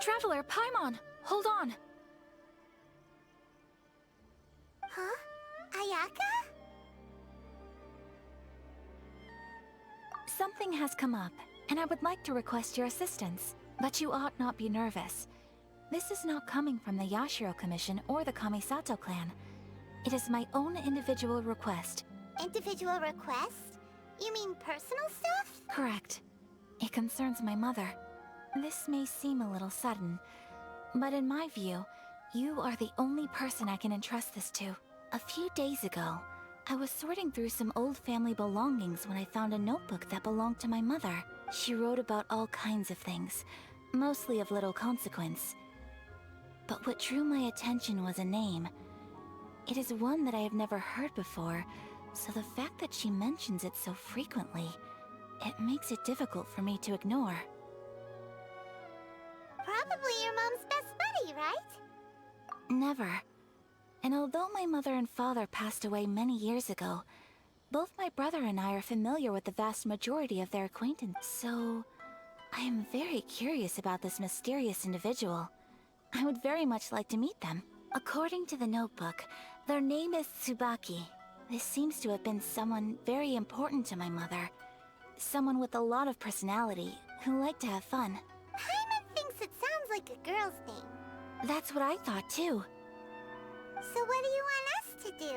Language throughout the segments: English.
Traveler, Paimon! Hold on! Huh? Ayaka? Something has come up, and I would like to request your assistance. But you ought not be nervous. This is not coming from the Yashiro Commission or the Kamisato clan. It is my own individual request. Individual request? You mean personal stuff? Correct. It concerns my mother. This may seem a little sudden, but in my view, you are the only person I can entrust this to. A few days ago, I was sorting through some old family belongings when I found a notebook that belonged to my mother. She wrote about all kinds of things, mostly of little consequence. But what drew my attention was a name. It is one that I have never heard before, so the fact that she mentions it so frequently, it makes it difficult for me to ignore. Probably your mom's best buddy, right? Never. And although my mother and father passed away many years ago, both my brother and I are familiar with the vast majority of their acquaintance, so I am very curious about this mysterious individual. I would very much like to meet them. According to the notebook, their name is Tsubaki. This seems to have been someone very important to my mother. Someone with a lot of personality, who liked to have fun. Paimon thinks it sounds like a girl's name. That's what I thought too. So what do you want us to do?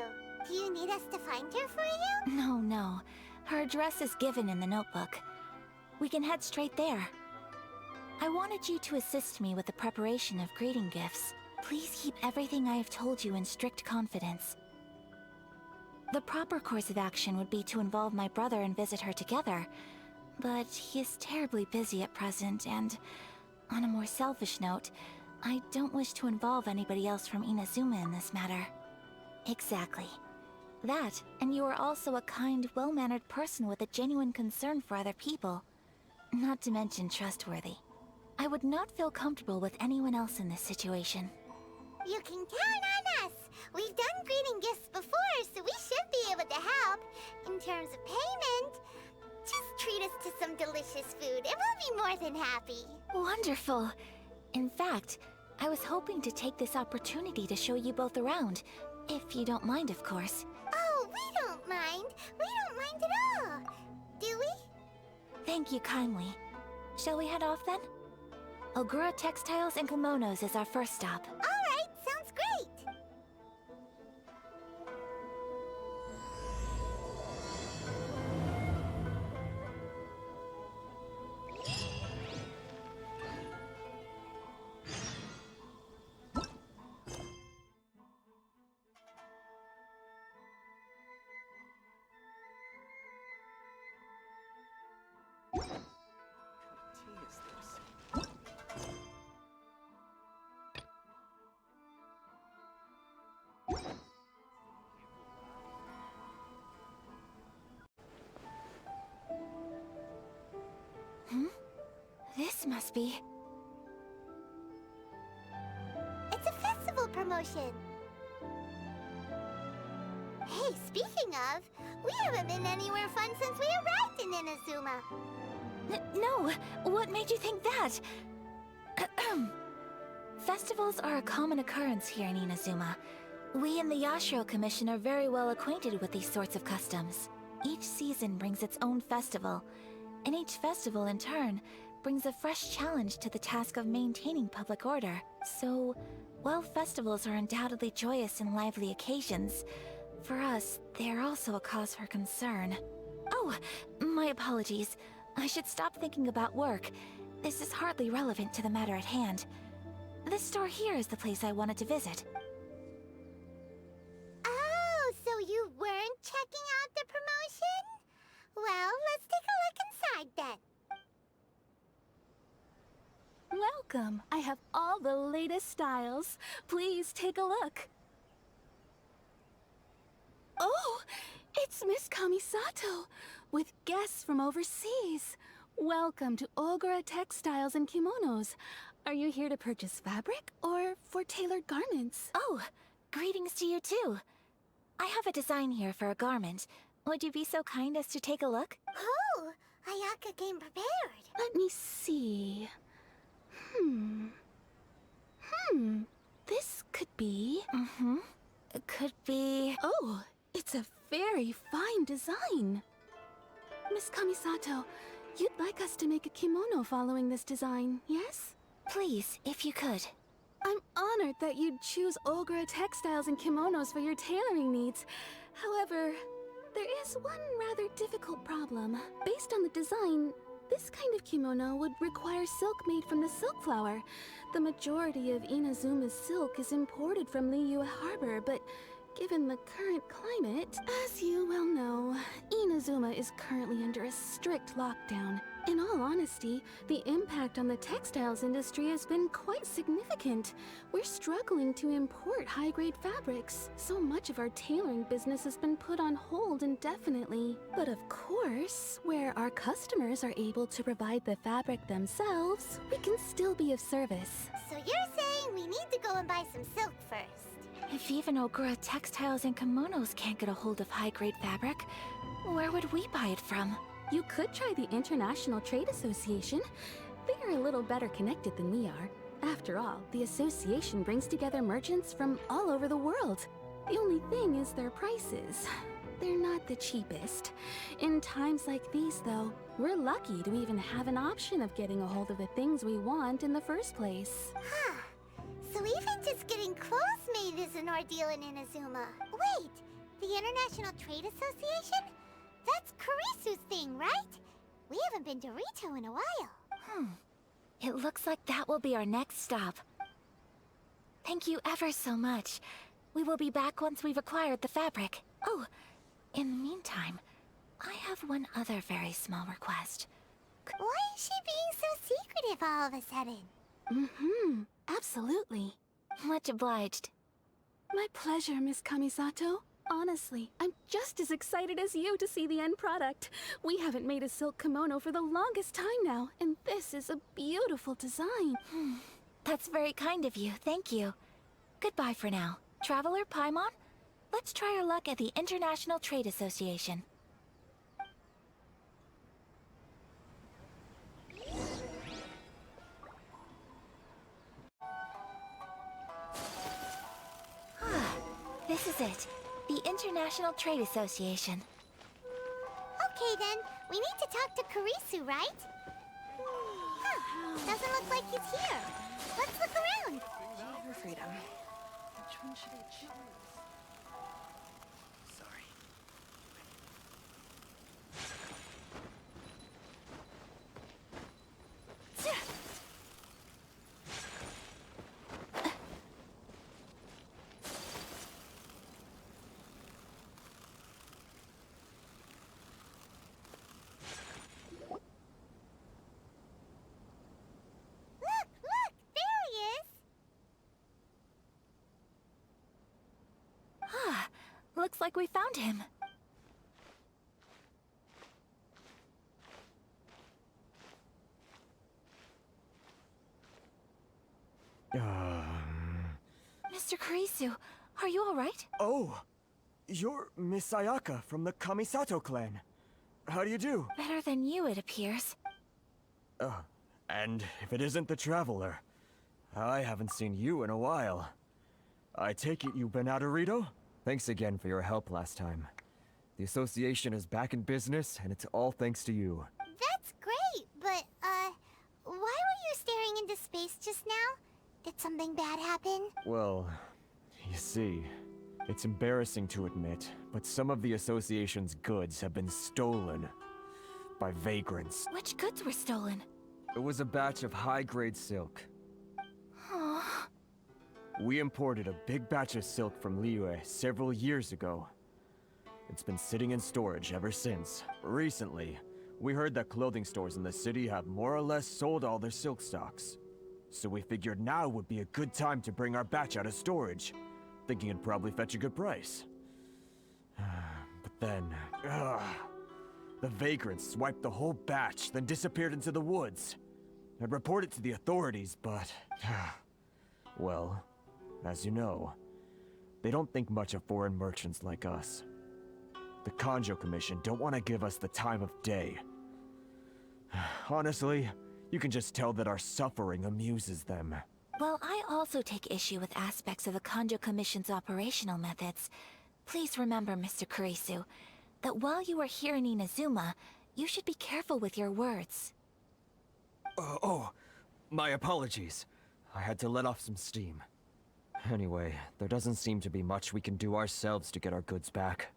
Do you need us to find her for you? No. Her address is given in the notebook. We can head straight there. I wanted you to assist me with the preparation of greeting gifts. Please keep everything I have told you in strict confidence. The proper course of action would be to involve my brother and visit her together, but he is terribly busy at present, and on a more selfish note, I don't wish to involve anybody else from Inazuma in this matter. Exactly. That, and you are also a kind, well-mannered person with a genuine concern for other people. Not to mention trustworthy. I would not feel comfortable with anyone else in this situation. You can count on us! We've done greeting gifts before, so we should be able to help. In terms of payment, just treat us to some delicious food and we'll be more than happy. Wonderful! In fact, I was hoping to take this opportunity to show you both around. If you don't mind, of course. Oh, we don't mind. We don't mind at all. Do we? Thank you kindly. Shall we head off then? Ogura Textiles and Kimonos is our first stop. Alright, sounds great. This must be... It's a festival promotion. Hey, speaking of, we haven't been anywhere fun since we arrived in Inazuma. No! What made you think that? Festivals are a common occurrence here in Inazuma. We in the Yashiro Commission are very well acquainted with these sorts of customs. Each season brings its own festival, and each festival in turn brings a fresh challenge to the task of maintaining public order. So, while festivals are undoubtedly joyous and lively occasions, for us, they are also a cause for concern. Oh, my apologies. I should stop thinking about work. This is hardly relevant to the matter at hand. This store here is the place I wanted to visit. Oh, so you weren't checking out the promotion? Well, let's take a look inside then. Welcome. I have all the latest styles. Please take a look. Oh, it's Miss Kamisato, with guests from overseas. Welcome to Ogura Textiles and Kimonos. Are you here to purchase fabric or for tailored garments? Oh, greetings to you too. I have a design here for a garment. Would you be so kind as to take a look? Oh, Ayaka came prepared. Let me see. be... It could be... Oh, it's a very fine design. Miss Kamisato, you'd like us to make a kimono following this design, yes? Please, if you could. I'm honored that you'd choose Ogura textiles and kimonos for your tailoring needs. However, there is one rather difficult problem. Based on the design, this kind of kimono would require silk made from the silk flower. The majority of Inazuma's silk is imported from Liyue Harbor, but given the current climate, as you well know, Inazuma is currently under a strict lockdown. In all honesty, the impact on the textiles industry has been quite significant. We're struggling to import high-grade fabrics. So much of our tailoring business has been put on hold indefinitely. But of course, where our customers are able to provide the fabric themselves, we can still be of service. So you're saying we need to go and buy some silk first? If even Ogura textiles and kimonos can't get a hold of high-grade fabric, where would we buy it from? You could try the International Trade Association. They are a little better connected than we are. After all, the association brings together merchants from all over the world. The only thing is their prices. They're not the cheapest. In times like these, though, we're lucky to even have an option of getting a hold of the things we want in the first place. Huh. So even just getting clothes made is an ordeal in Inazuma. Wait, the International Trade Association? That's Kurisu's thing, right? We haven't been to Rito in a while. It looks like that will be our next stop. Thank you ever so much. We will be back once we've acquired the fabric. Oh, in the meantime, I have one other very small request. Why is she being so secretive all of a sudden? Absolutely. Much obliged. My pleasure, Miss Kamisato. Honestly, I'm just as excited as you to see the end product. We haven't made a silk kimono for the longest time now, and this is a beautiful design. That's very kind of you, thank you. Goodbye for now. Traveler Paimon, let's try our luck at the International Trade Association. This is it. The International Trade Association. Okay then, we need to talk to Kurisu, right? Huh, doesn't look like he's here. Let's look around. Her freedom. Which one should I choose? Sorry. Look, there he is. Looks like we found him. Mr. Kurisu, are you all right? Oh, you're Miss Ayaka from the Kamisato clan. How do you do? Better than you, it appears. And if it isn't the Traveler, I haven't seen you in a while. I take it you've been out of Rito? Thanks again for your help last time. The association is back in business, and it's all thanks to you. That's great, but, why were you staring into space just now? Did something bad happen? Well, you see, it's embarrassing to admit, but some of the association's goods have been stolen by vagrants. Which goods were stolen? It was a batch of high-grade silk. Oh, We imported a big batch of silk from Liyue several years ago. It's been sitting in storage ever since. Recently, we heard that clothing stores in the city have more or less sold all their silk stocks. So we figured now would be a good time to bring our batch out of storage, thinking it'd probably fetch a good price. But then, the vagrants swiped the whole batch, then disappeared into the woods. I'd report it to the authorities, but... well, as you know, they don't think much of foreign merchants like us. The Kanjo Commission don't want to give us the time of day. Honestly, you can just tell that our suffering amuses them. While I also take issue with aspects of the Kanjo Commission's operational methods, please remember, Mr. Kurisu, that while you are here in Inazuma, you should be careful with your words. Oh, my apologies. I had to let off some steam. Anyway, there doesn't seem to be much we can do ourselves to get our goods back.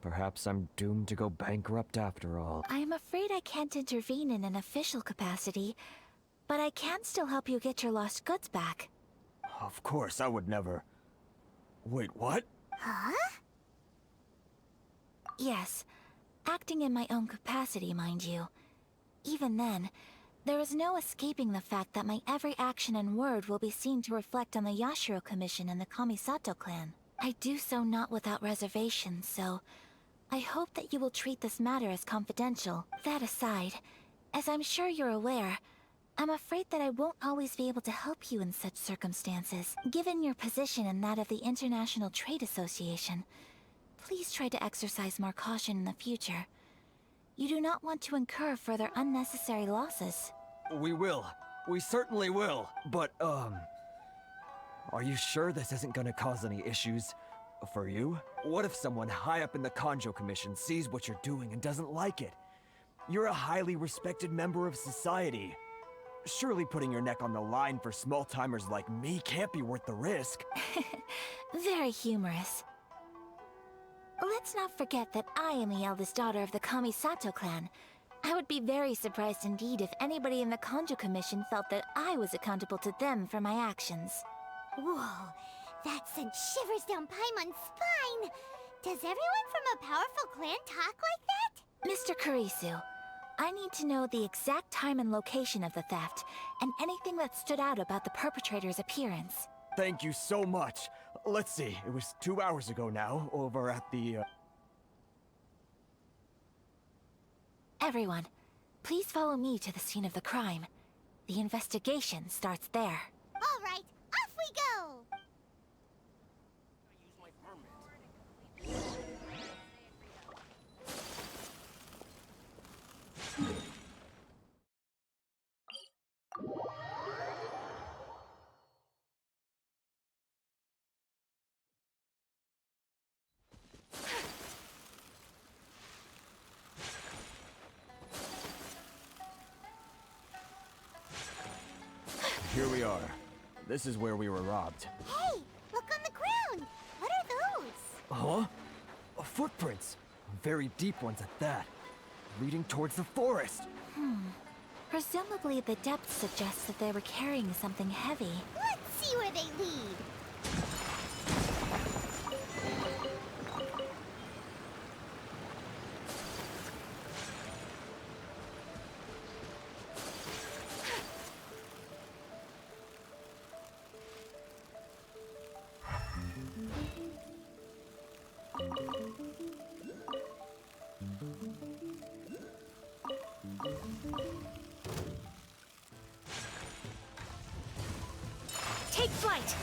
Perhaps I'm doomed to go bankrupt after all. I am afraid I can't intervene in an official capacity, but I can still help you get your lost goods back. Of course, I would never... Wait, what? Huh? Yes, acting in my own capacity, mind you. Even then, there is no escaping the fact that my every action and word will be seen to reflect on the Yashiro Commission and the Kamisato clan. I do so not without reservation, so I hope that you will treat this matter as confidential. That aside, as I'm sure you're aware, I'm afraid that I won't always be able to help you in such circumstances. Given your position and that of the International Trade Association, please try to exercise more caution in the future. You do not want to incur further unnecessary losses. We will. We certainly will. But, are you sure this isn't gonna cause any issues for you? What if someone high up in the Kanjo Commission sees what you're doing and doesn't like it? You're a highly respected member of society. Surely putting your neck on the line for small-timers like me can't be worth the risk. Very humorous. Let's not forget that I am the eldest daughter of the Kamisato clan. I would be very surprised indeed if anybody in the Kanjo Commission felt that I was accountable to them for my actions. Whoa, that sent shivers down Paimon's spine. Does everyone from a powerful clan talk like that? Mr. Kurisu, I need to know the exact time and location of the theft, and anything that stood out about the perpetrator's appearance. Thank you so much. Let's see, it was 2 hours ago now, over at the, Everyone, please follow me to the scene of the crime. The investigation starts there. All right, off we go! Here we are. This is where we were robbed. Hey, look on the ground! What are those? Huh? Footprints. Very deep ones at that. Leading towards the forest. Presumably the depth suggests that they were carrying something heavy. Let's see where they lead. Take flight!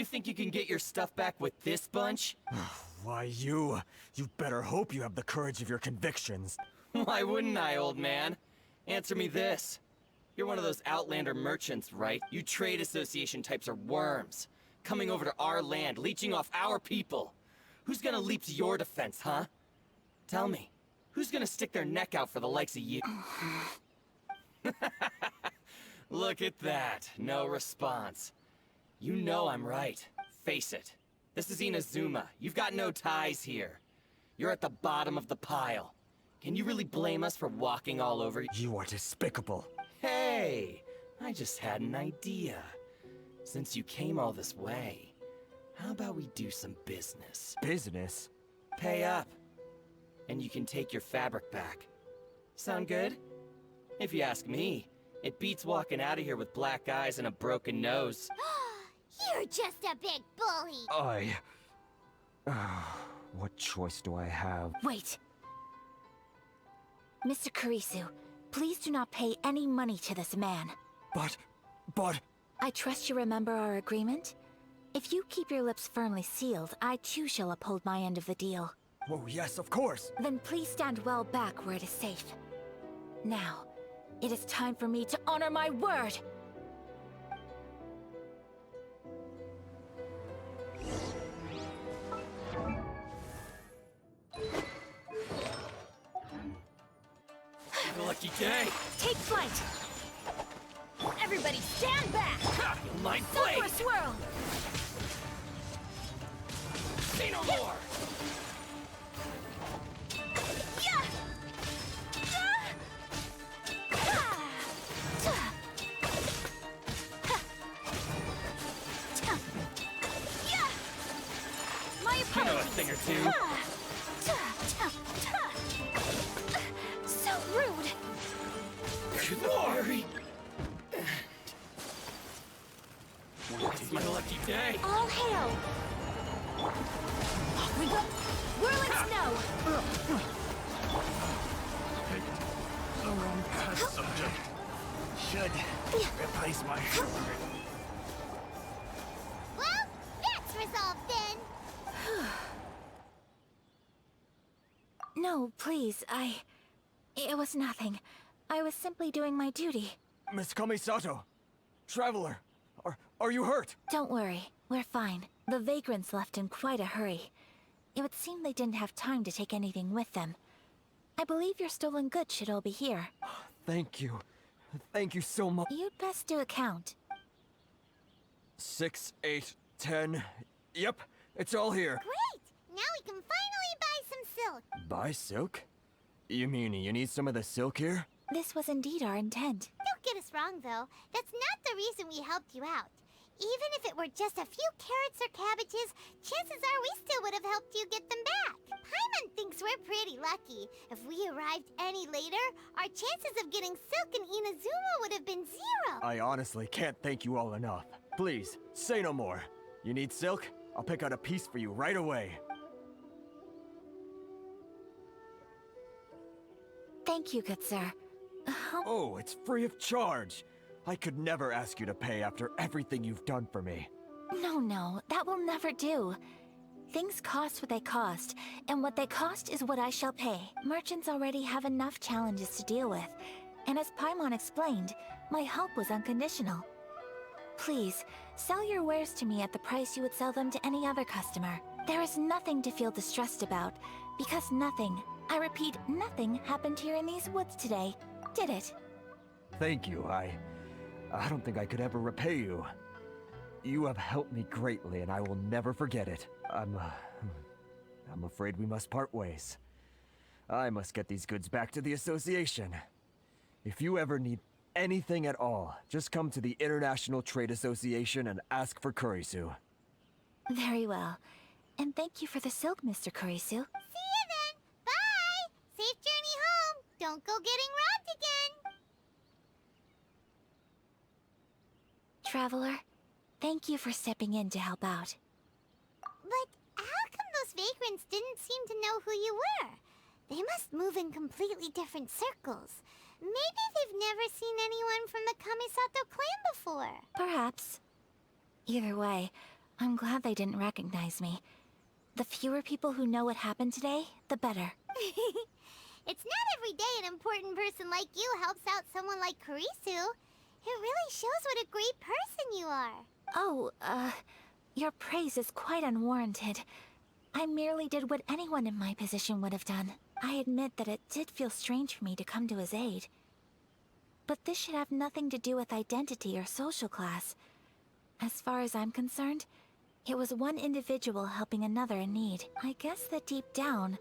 You think you can get your stuff back with this bunch? Why you better hope you have the courage of your convictions. Why wouldn't I, old man? Answer me this. You're one of those Outlander merchants, right? You trade association types are worms. Coming over to our land, leeching off our people. Who's gonna leap to your defense, huh? Tell me, who's gonna stick their neck out for the likes of you? Look at that, no response. You know I'm right. Face it. This is Inazuma. You've got no ties here. You're at the bottom of the pile. Can you really blame us for walking all over you? You are despicable. Hey, I just had an idea. Since you came all this way, how about we do some business? Business? Pay up, and you can take your fabric back. Sound good? If you ask me, it beats walking out of here with black eyes and a broken nose. You're just a big bully! What choice do I have? Wait. Mr. Kurisu, please do not pay any money to this man. But... I trust you remember our agreement? If you keep your lips firmly sealed, I too shall uphold my end of the deal. Oh, yes, of course. Then please stand well back where it is safe. Now, it is time for me to honor my word! Lucky day! Take flight! Everybody stand back! Ha! You might blade! Silver swirl! Say no more! Yeah! My You know a thing or two. So rude! Good worry! It's my lucky day! All hail! Off we go! Whirling snow! The wrong past subject. Should replace my shoulder. Well, that's resolved then! No, please, It was nothing. I was simply doing my duty. Miss Kamisato! Traveler! Are you hurt? Don't worry, we're fine. The vagrants left in quite a hurry. It would seem they didn't have time to take anything with them. I believe your stolen goods should all be here. Thank you. Thank you so much. You'd best do a count. 6, 8, 10... Yep, it's all here. Great! Now we can finally buy some silk. Buy silk? You mean you need some of the silk here? This was indeed our intent. Don't get us wrong, though. That's not the reason we helped you out. Even if it were just a few carrots or cabbages, chances are we still would have helped you get them back. Paimon thinks we're pretty lucky. If we arrived any later, our chances of getting silk in Inazuma would have been 0. I honestly can't thank you all enough. Please, say no more. You need silk? I'll pick out a piece for you right away. Thank you, good sir. Oh, it's free of charge. I could never ask you to pay after everything you've done for me. No, that will never do. Things cost what they cost, and what they cost is what I shall pay. Merchants already have enough challenges to deal with, and as Paimon explained, my help was unconditional. Please, sell your wares to me at the price you would sell them to any other customer. There is nothing to feel distressed about, because nothing, I repeat, nothing happened here in these woods today, did it? Thank you. I don't think I could ever repay you. You have helped me greatly, and I will never forget it. I'm afraid we must part ways. I must get these goods back to the association. If you ever need anything at all, just come to the International Trade Association and ask for Kurisu. Very well. And thank you for the silk, Mr. Kurisu. See you then! Bye! Safe journey home! Don't go getting robbed again! Traveler, thank you for stepping in to help out. But how come those vagrants didn't seem to know who you were? They must move in completely different circles. Maybe they've never seen anyone from the Kamisato clan before. Perhaps. Either way, I'm glad they didn't recognize me. The fewer people who know what happened today, the better. It's not every day an important person like you helps out someone like Kurisu. It really shows what a great person you are. Oh, your praise is quite unwarranted. I merely did what anyone in my position would have done. I admit that it did feel strange for me to come to his aid. But this should have nothing to do with identity or social class. As far as I'm concerned, it was one individual helping another in need. I guess that deep down,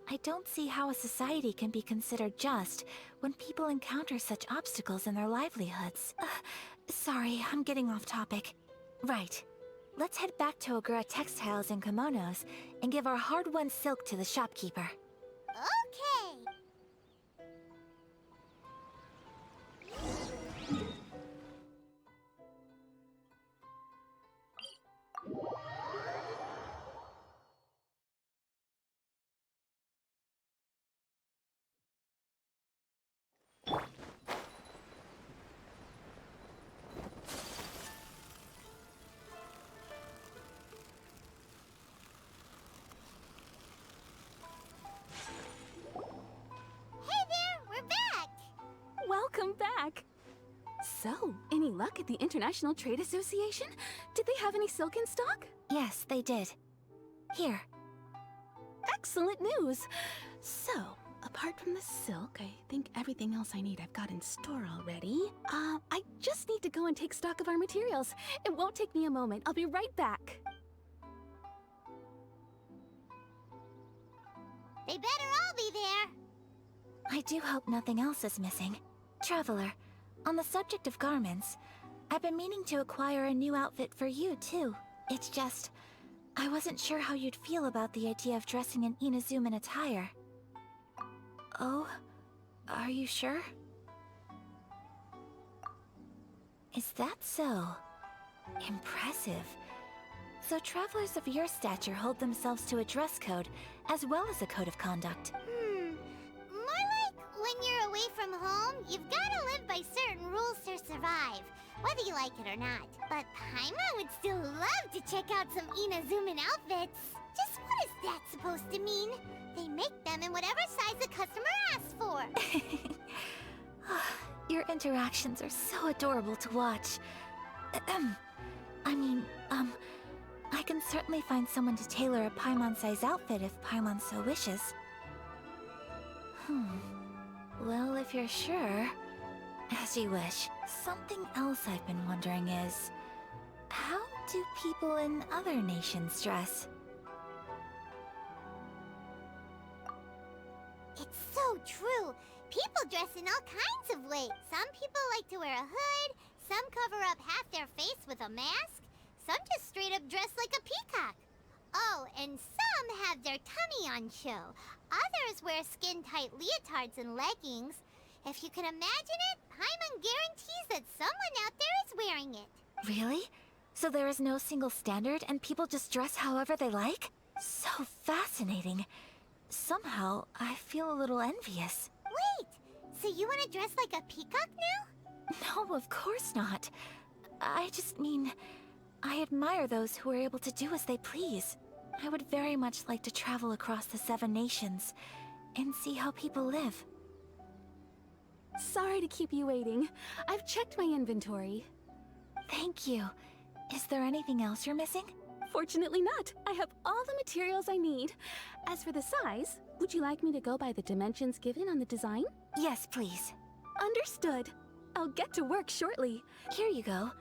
I don't see how a society can be considered just when people encounter such obstacles in their livelihoods. Sorry, I'm getting off topic. Right. Let's head back to Ogura Textiles and Kimonos and give our hard-won silk to the shopkeeper. Okay. Hey there, we're back. Welcome back! So, any luck at the International Trade Association? Did they have any silk in stock? Yes, they did. Here. Excellent news! So, apart from the silk, I think everything else I need I've got in store already. I just need to go and take stock of our materials. It won't take me a moment. I'll be right back. They better all be there. I do hope nothing else is missing. Traveler, on the subject of garments, I've been meaning to acquire a new outfit for you, too. It's just, I wasn't sure how you'd feel about the idea of dressing in Inazuman attire. Oh? Are you sure? Is that so? Impressive. So travelers of your stature hold themselves to a dress code, as well as a code of conduct. More like when you're away from home, you've gotta live by certain rules to survive, whether you like it or not. But Paimon would still love to check out some Inazuman outfits. Just what is that supposed to mean? They make them in whatever size the customer asks for. Your interactions are so adorable to watch. I can certainly find someone to tailor a Paimon-size outfit if Paimon so wishes. Well, if you're sure, as you wish. Something else I've been wondering is, how do people in other nations dress? It's so true. People dress in all kinds of ways. Some people like to wear a hood, some cover up half their face with a mask, some just straight up dress like a peacock. Oh, and some have their tummy on show. Others wear skin-tight leotards and leggings. If you can imagine it, Paimon guarantees that someone out there is wearing it. Really? So there is no single standard and people just dress however they like? So fascinating. Somehow, I feel a little envious. Wait, so you want to dress like a peacock now? No, of course not. I just mean, I admire those who are able to do as they please. I would very much like to travel across the 7 nations and see how people live. Sorry to keep you waiting. I've checked my inventory. Thank you. Is there anything else you're missing? Fortunately not. I have all the materials I need. As for the size, would you like me to go by the dimensions given on the design? Yes, please. Understood. I'll get to work shortly. Here you go.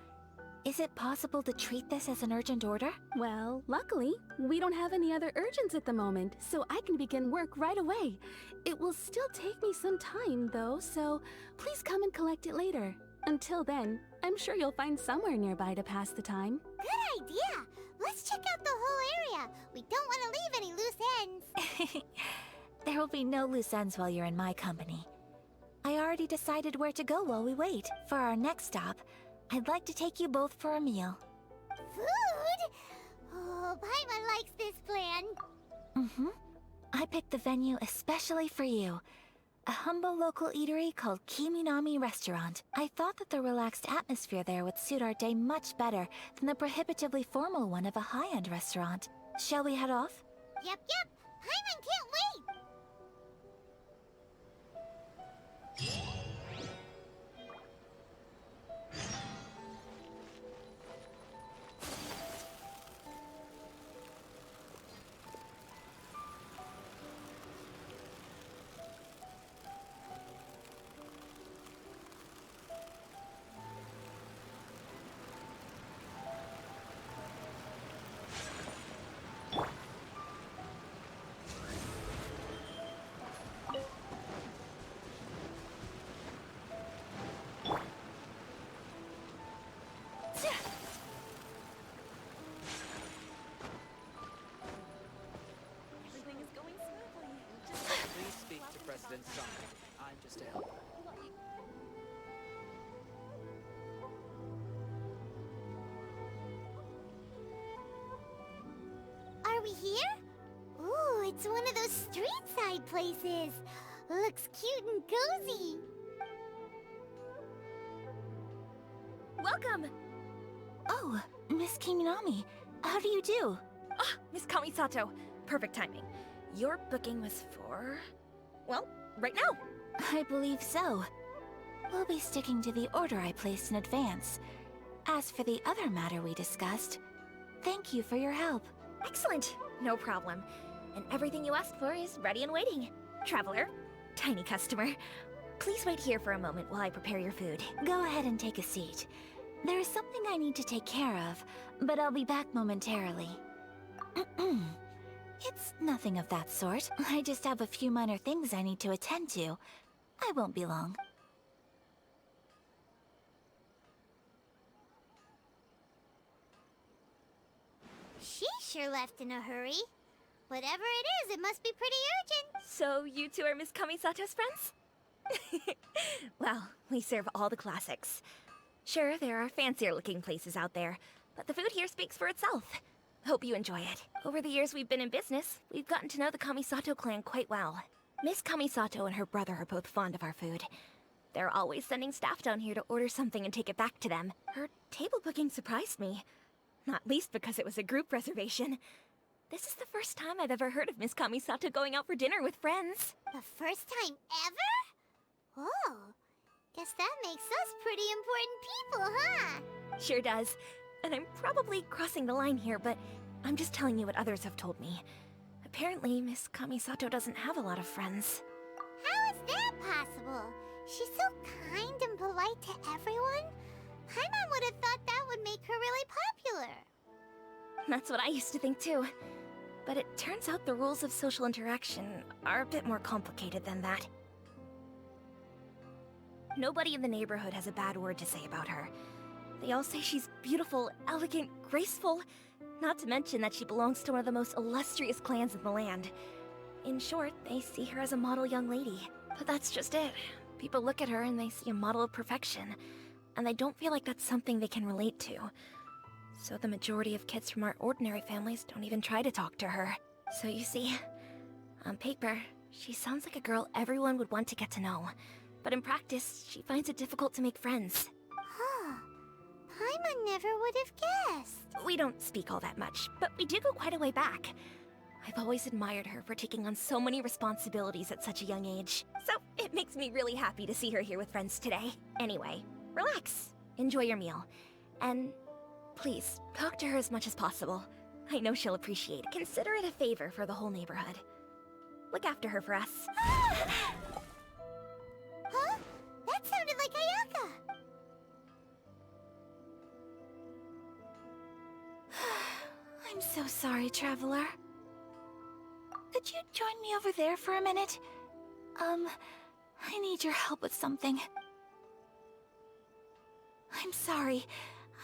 Is it possible to treat this as an urgent order? Well, luckily, we don't have any other urgents at the moment, so I can begin work right away. It will still take me some time, though, so please come and collect it later. Until then, I'm sure you'll find somewhere nearby to pass the time. Good idea. Let's check out the whole area. We don't want to leave any loose ends. There will be no loose ends while you're in my company. I already decided where to go while we wait. For our next stop, I'd like to take you both for a meal. Food? Oh, Paimon likes this plan. I picked the venue especially for you. A humble local eatery called Kiminami Restaurant. I thought that the relaxed atmosphere there would suit our day much better than the prohibitively formal one of a high-end restaurant. Shall we head off? Yep. Paimon can't wait! Everything is going smoothly. Please speak to President Summer. I'm just a helper. Are we here? Ooh, it's one of those street-side places. Looks cute and cozy. Welcome! Oh, Miss Kiminami, how do you do? Ah, Miss Kamisato. Perfect timing. Your booking was for... well, right now. I believe so. We'll be sticking to the order I placed in advance. As for the other matter we discussed, thank you for your help. Excellent. No problem. And everything you asked for is ready and waiting. Traveler, tiny customer, please wait here for a moment while I prepare your food. Go ahead and take a seat. There is something I need to take care of, but I'll be back momentarily. It's nothing of that sort. I just have a few minor things I need to attend to. I won't be long. She sure left in a hurry. Whatever it is, it must be pretty urgent. So you two are Miss Kamisato's friends? Well, we serve all the classics. Sure, there are fancier looking places out there, but the food here speaks for itself. Hope you enjoy it. Over the years we've been in business, we've gotten to know the Kamisato clan quite well. Miss Kamisato and her brother are both fond of our food. They're always sending staff down here to order something and take it back to them. Her table booking surprised me. Not least because it was a group reservation. This is the first time I've ever heard of Miss Kamisato going out for dinner with friends. The first time ever? Oh, guess that makes us pretty important people, huh? Sure does. And I'm probably crossing the line here, but I'm just telling you what others have told me. Apparently, Miss Kamisato doesn't have a lot of friends. How is that possible? She's so kind and polite to everyone. Paimon would have thought that would make her really popular. That's what I used to think too. But it turns out the rules of social interaction are a bit more complicated than that. Nobody in the neighborhood has a bad word to say about her. They all say she's beautiful, elegant, graceful, not to mention that she belongs to one of the most illustrious clans in the land. In short, they see her as a model young lady. But that's just it. People look at her and they see a model of perfection, and they don't feel like that's something they can relate to. So the majority of kids from our ordinary families don't even try to talk to her. So you see, on paper, she sounds like a girl everyone would want to get to know. But in practice, she finds it difficult to make friends. Huh. Paimon never would have guessed. We don't speak all that much, but we do go quite a way back. I've always admired her for taking on so many responsibilities at such a young age. So it makes me really happy to see her here with friends today. Anyway, relax, enjoy your meal, and please, talk to her as much as possible. I know she'll appreciate it. Consider it a favor for the whole neighborhood. Look after her for us. Huh? That sounded like Ayaka. I'm so sorry, Traveler. Could you join me over there for a minute? I need your help with something. I'm sorry.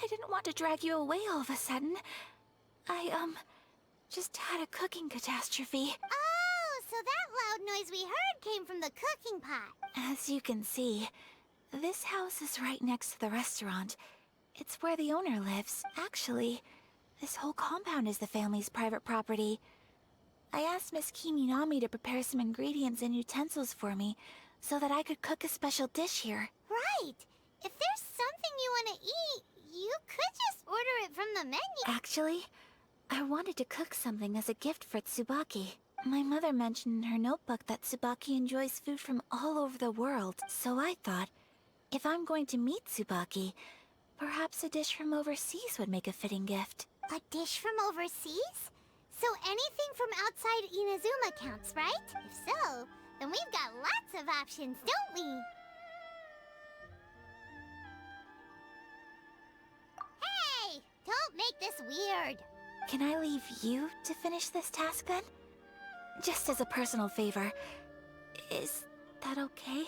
I didn't want to drag you away all of a sudden. I, just had a cooking catastrophe. Oh, so that loud noise we heard came from the cooking pot. As you can see, this house is right next to the restaurant. It's where the owner lives. Actually, this whole compound is the family's private property. I asked Miss Kiminami to prepare some ingredients and utensils for me, so that I could cook a special dish here. Right. If there's something you want to eat, you could just order it from the menu. Actually, I wanted to cook something as a gift for Tsubaki. My mother mentioned in her notebook that Tsubaki enjoys food from all over the world, so I thought, if I'm going to meet Tsubaki, perhaps a dish from overseas would make a fitting gift. A dish from overseas? So anything from outside Inazuma counts, right? If so, then we've got lots of options, don't we? Hey! Don't make this weird. Can I leave you to finish this task then? Just as a personal favor. Is that okay?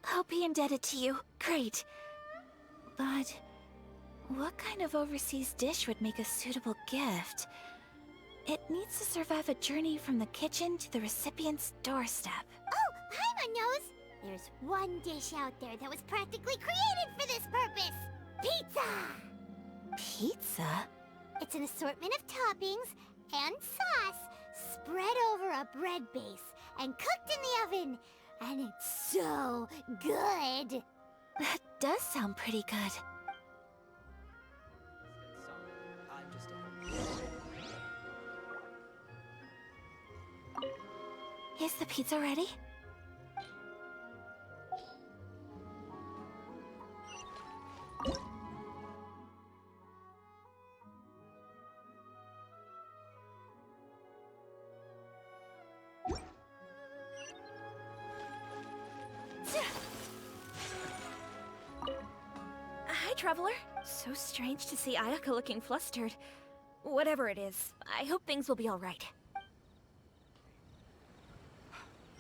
I'll be indebted to you. Great. But what kind of overseas dish would make a suitable gift? It needs to survive a journey from the kitchen to the recipient's doorstep. Oh, Paimon knows! There's one dish out there that was practically created for this purpose! Pizza! Pizza? It's an assortment of toppings and sauce spread over a bread base and cooked in the oven. And it's so good! That does sound pretty good. I'm just a Is the pizza ready? Hi, Traveler. So strange to see Ayaka looking flustered. Whatever it is, I hope things will be alright.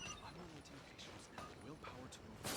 Unrelenting patience and the willpower to move.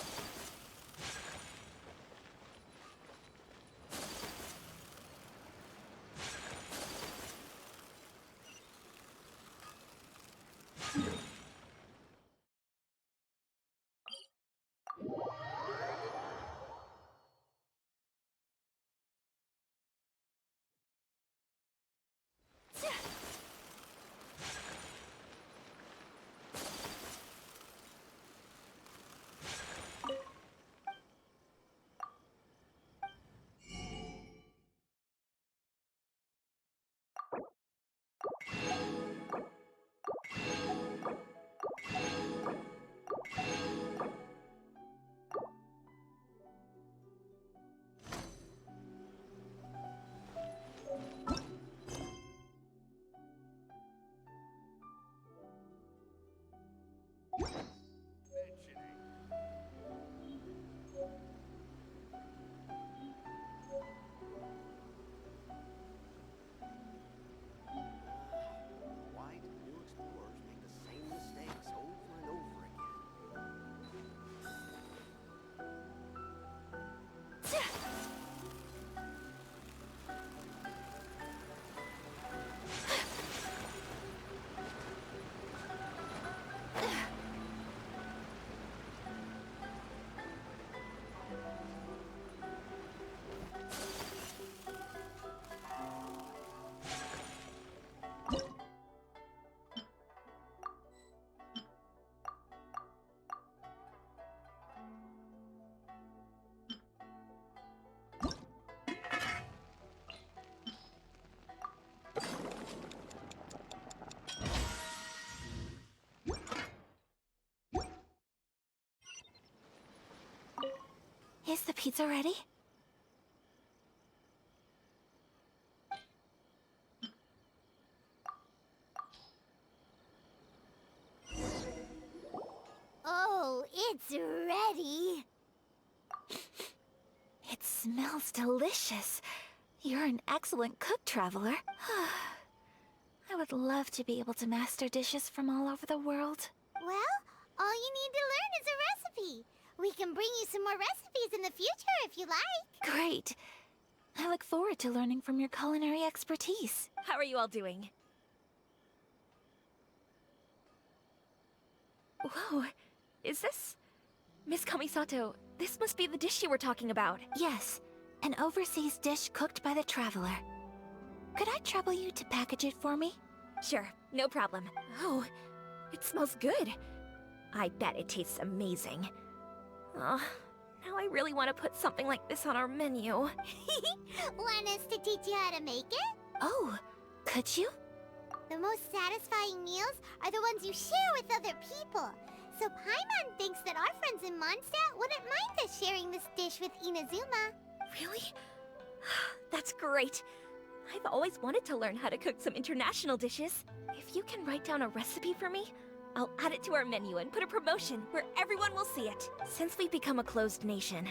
Why do new explorers make the same mistakes over and over again? Is the pizza ready? Oh, it's ready! It smells delicious. You're an excellent cook, Traveler. I would love to be able to master dishes from all over the world. Well, all you need to learn is a recipe. We can bring you some more recipes in the future if you like. Great. I look forward to learning from your culinary expertise. How are you all doing? Whoa, is this... Miss Kamisato, this must be the dish you were talking about. Yes, an overseas dish cooked by the Traveler. Could I trouble you to package it for me? Sure, no problem. Oh, it smells good. I bet it tastes amazing. Ugh, now I really want to put something like this on our menu. Want us to teach you how to make it? Oh, could you? The most satisfying meals are the ones you share with other people. So Paimon thinks that our friends in Mondstadt wouldn't mind us sharing this dish with Inazuma. Really? That's great. I've always wanted to learn how to cook some international dishes. If you can write down a recipe for me, I'll add it to our menu and put a promotion where everyone will see it. Since we've become a closed nation,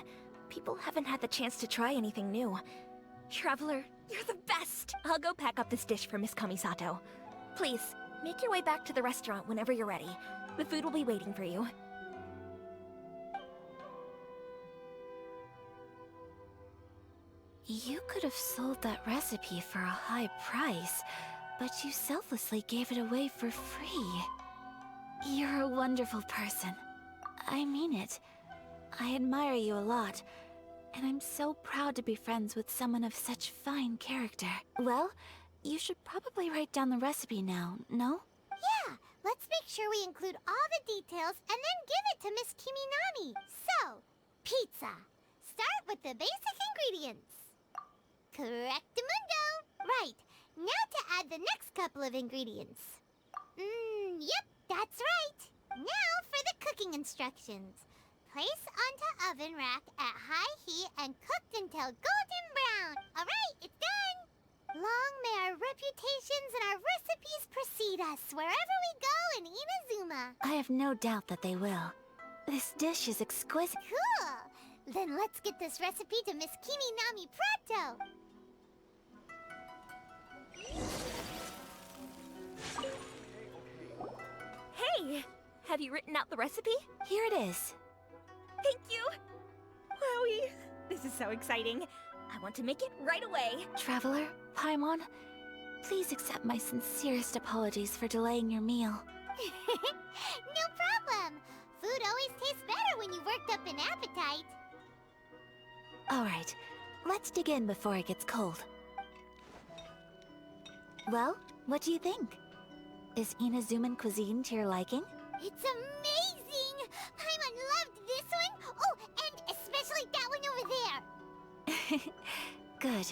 people haven't had the chance to try anything new. Traveler, you're the best! I'll go pack up this dish for Miss Kamisato. Please, make your way back to the restaurant whenever you're ready. The food will be waiting for you. You could have sold that recipe for a high price, but you selflessly gave it away for free. You're a wonderful person. I mean it. I admire you a lot, and I'm so proud to be friends with someone of such fine character. Well, you should probably write down the recipe now, no? Yeah, let's make sure we include all the details and then give it to Miss Kiminami. So, pizza. Start with the basic ingredients. Correctamundo. Right, now to add the next couple of ingredients. Yep, that's right. Now for the cooking instructions. Place onto oven rack at high heat and cooked until golden brown. All right, it's done. Long may our reputations and our recipes precede us wherever we go in Inazuma. I have no doubt that they will. This dish is exquisite. Cool. Then let's get this recipe to Miss Kiminami pronto. Hey! Have you written out the recipe? Here it is. Thank you! Wowie! This is so exciting. I want to make it right away. Traveler, Paimon, please accept my sincerest apologies for delaying your meal. No problem. Food always tastes better when you've worked up an appetite. Alright, let's dig in before it gets cold. Well, what do you think? Is Inazuman cuisine to your liking? It's amazing! Paimon loved this one! Oh, and especially that one over there! Good.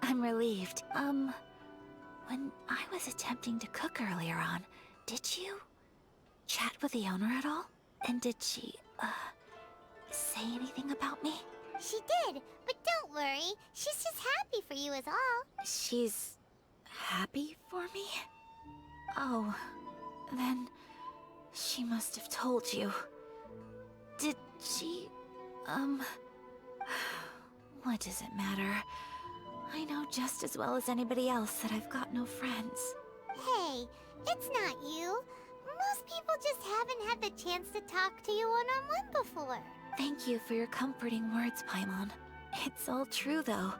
I'm relieved. When I was attempting to cook earlier on, did you chat with the owner at all? And did she, say anything about me? She did, but don't worry. She's just happy for you is all. She's happy for me? Oh, then she must have told you. Did she, what does it matter? I know just as well as anybody else that I've got no friends. Hey, it's not you. Most people just haven't had the chance to talk to you one-on-one before. Thank you for your comforting words, Paimon. It's all true, though.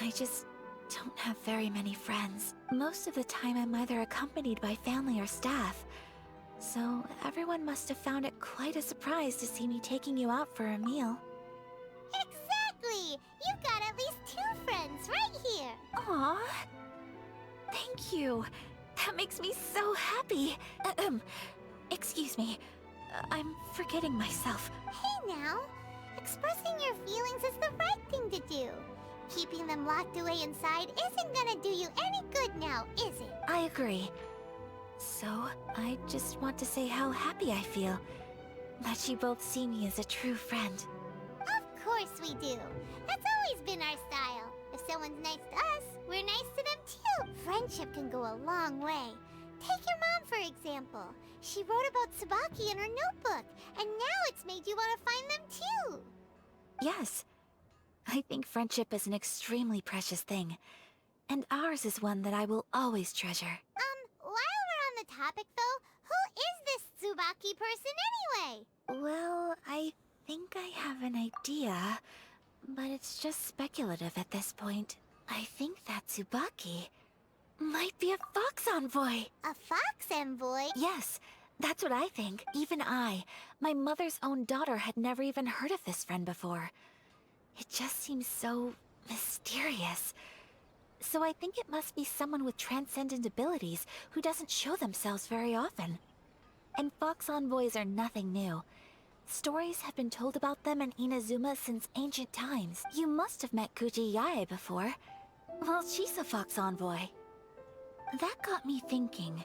I just don't have very many friends. Most of the time I'm either accompanied by family or staff. So everyone must have found it quite a surprise to see me taking you out for a meal. Exactly! You've got at least 2 friends right here. Aww. Thank you. That makes me so happy. Excuse me. I'm forgetting myself. Hey now, expressing your feelings is the right thing to do. Keeping them locked away inside isn't gonna do you any good now, is it? I agree. So, I just want to say how happy I feel that you both see me as a true friend. Of course we do. That's always been our style. If someone's nice to us, we're nice to them too. Friendship can go a long way. Take your mom, for example. She wrote about Tsubaki in her notebook, and now it's made you want to find them too. Yes. I think friendship is an extremely precious thing. And ours is one that I will always treasure. While we're on the topic though, who is this Tsubaki person anyway? Well, I think I have an idea, but it's just speculative at this point. I think that Tsubaki might be a fox envoy. A fox envoy? Yes, that's what I think. Even I, my mother's own daughter, had never even heard of this friend before. It just seems so mysterious. So I think it must be someone with transcendent abilities who doesn't show themselves very often. And fox envoys are nothing new. Stories have been told about them in Inazuma since ancient times. You must have met Kuji Yae before. Well, she's a fox envoy. That got me thinking.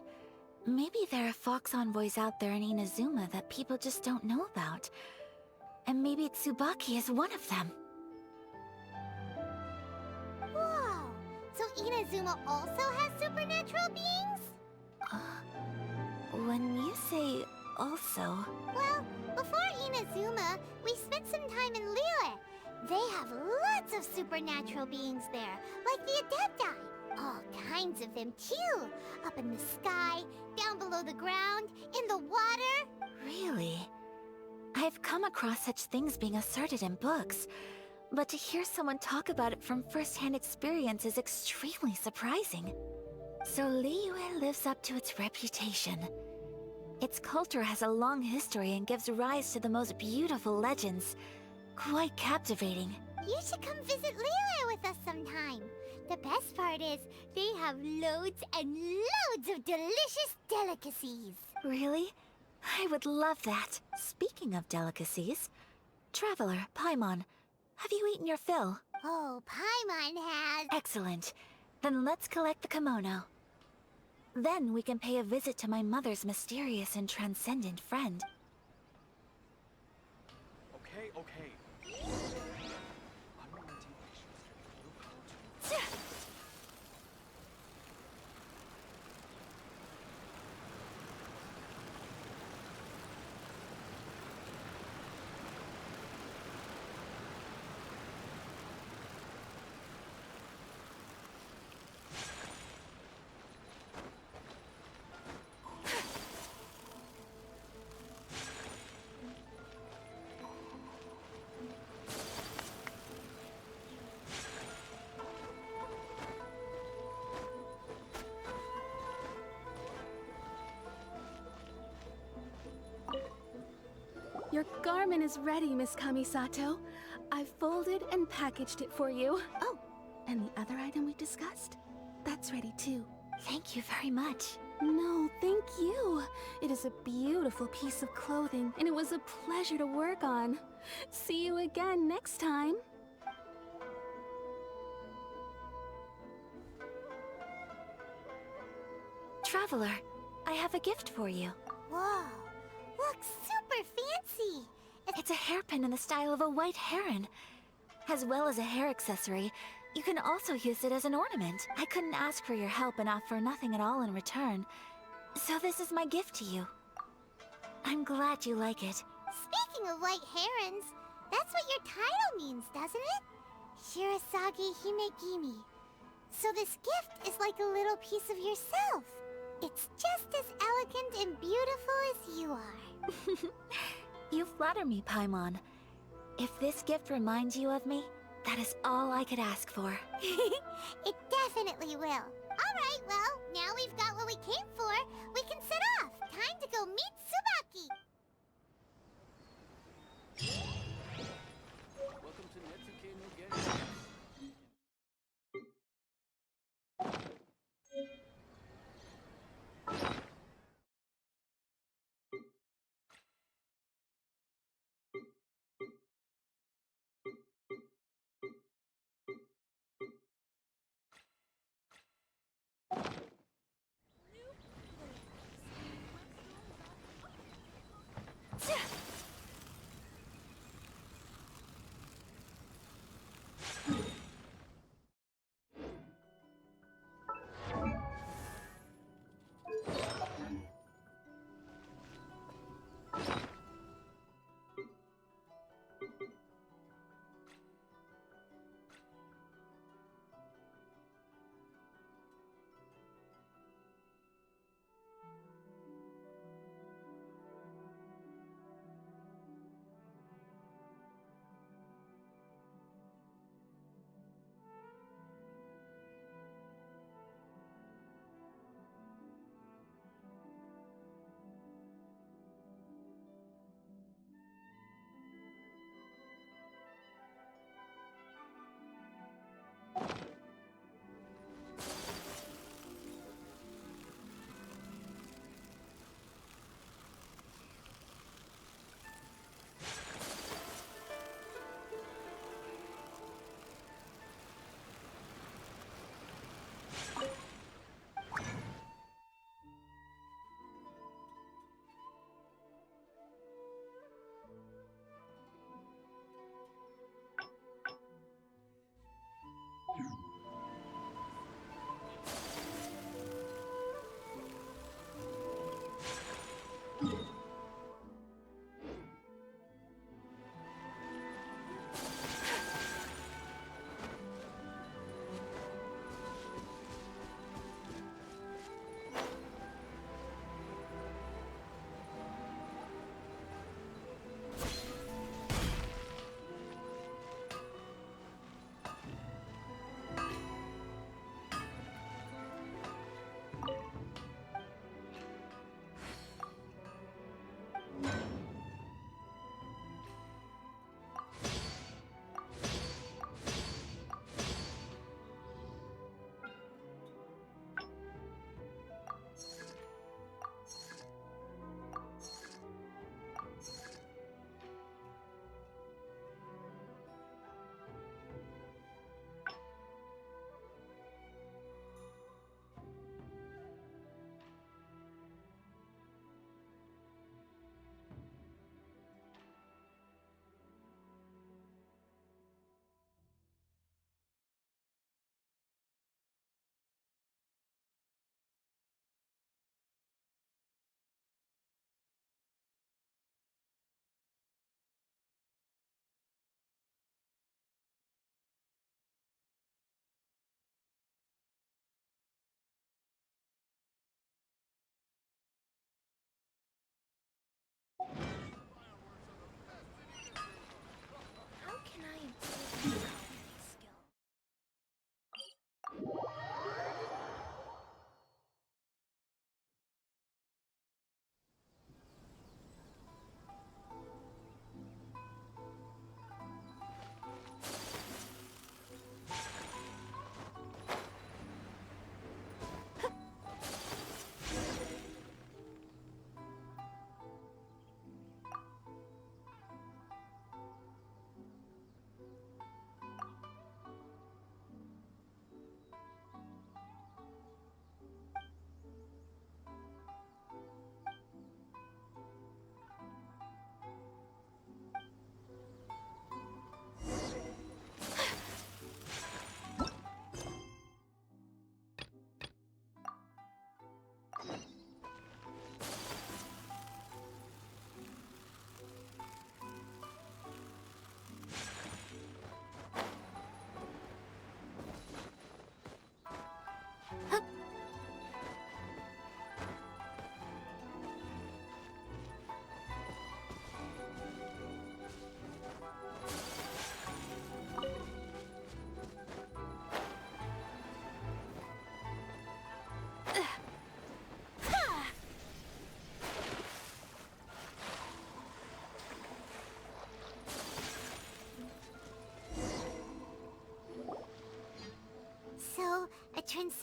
Maybe there are fox envoys out there in Inazuma that people just don't know about. And maybe Tsubaki is one of them. Whoa! So Inazuma also has supernatural beings? When you say also... Well, before Inazuma, we spent some time in Liyue. They have lots of supernatural beings there, like the Adepti. All kinds of them too. Up in the sky, down below the ground, in the water. Really? I've come across such things being asserted in books, but to hear someone talk about it from first-hand experience is extremely surprising. So Liyue lives up to its reputation. Its culture has a long history and gives rise to the most beautiful legends. Quite captivating. You should come visit Liyue with us sometime. The best part is, they have loads and loads of delicious delicacies. Really? I would love that. Speaking of delicacies, Traveler, Paimon, have you eaten your fill? Oh, Paimon has... Excellent. Then let's collect the kimono. Then we can pay a visit to my mother's mysterious and transcendent friend. Okay, okay. Your garment is ready, Miss Kamisato. I've folded and packaged it for you. Oh, and the other item we discussed? That's ready too. Thank you very much. No, thank you. It is a beautiful piece of clothing, and it was a pleasure to work on. See you again next time. Traveler, I have a gift for you. Whoa, looks super fancy. It's a hairpin in the style of a white heron. As well as a hair accessory, you can also use it as an ornament. I couldn't ask for your help and offer nothing at all in return. So this is my gift to you. I'm glad you like it. Speaking of white herons, that's what your title means, doesn't it? Shirasagi Himegimi. So this gift is like a little piece of yourself. It's just as elegant and beautiful as you are. You flatter me, Paimon. If this gift reminds you of me, that is all I could ask for. It definitely will. Alright, well, now we've got what we came for. We can set off. Time to go meet Tsubaki. Welcome to Netsuke no Genshin.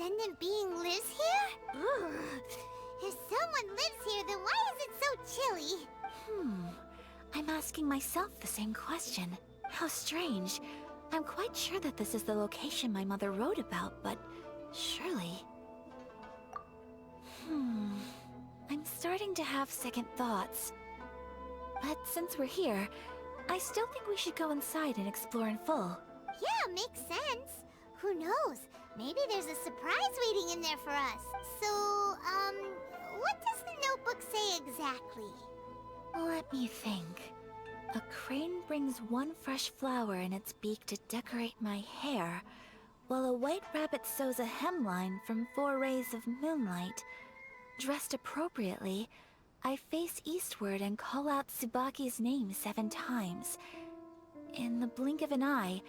ascendant being lives here? Ugh. If someone lives here, then why is it so chilly? I'm asking myself the same question. How strange. I'm quite sure that this is the location my mother wrote about, but surely... I'm starting to have second thoughts. But since we're here, I still think we should go inside and explore in full. Yeah, makes sense. Who knows? Maybe there's a surprise waiting in there for us. So, what does the notebook say exactly? Let me think. A crane brings one fresh flower in its beak to decorate my hair, while a white rabbit sews a hemline from 4 rays of moonlight. Dressed appropriately, I face eastward and call out Tsubaki's name 7 times. In the blink of an eye,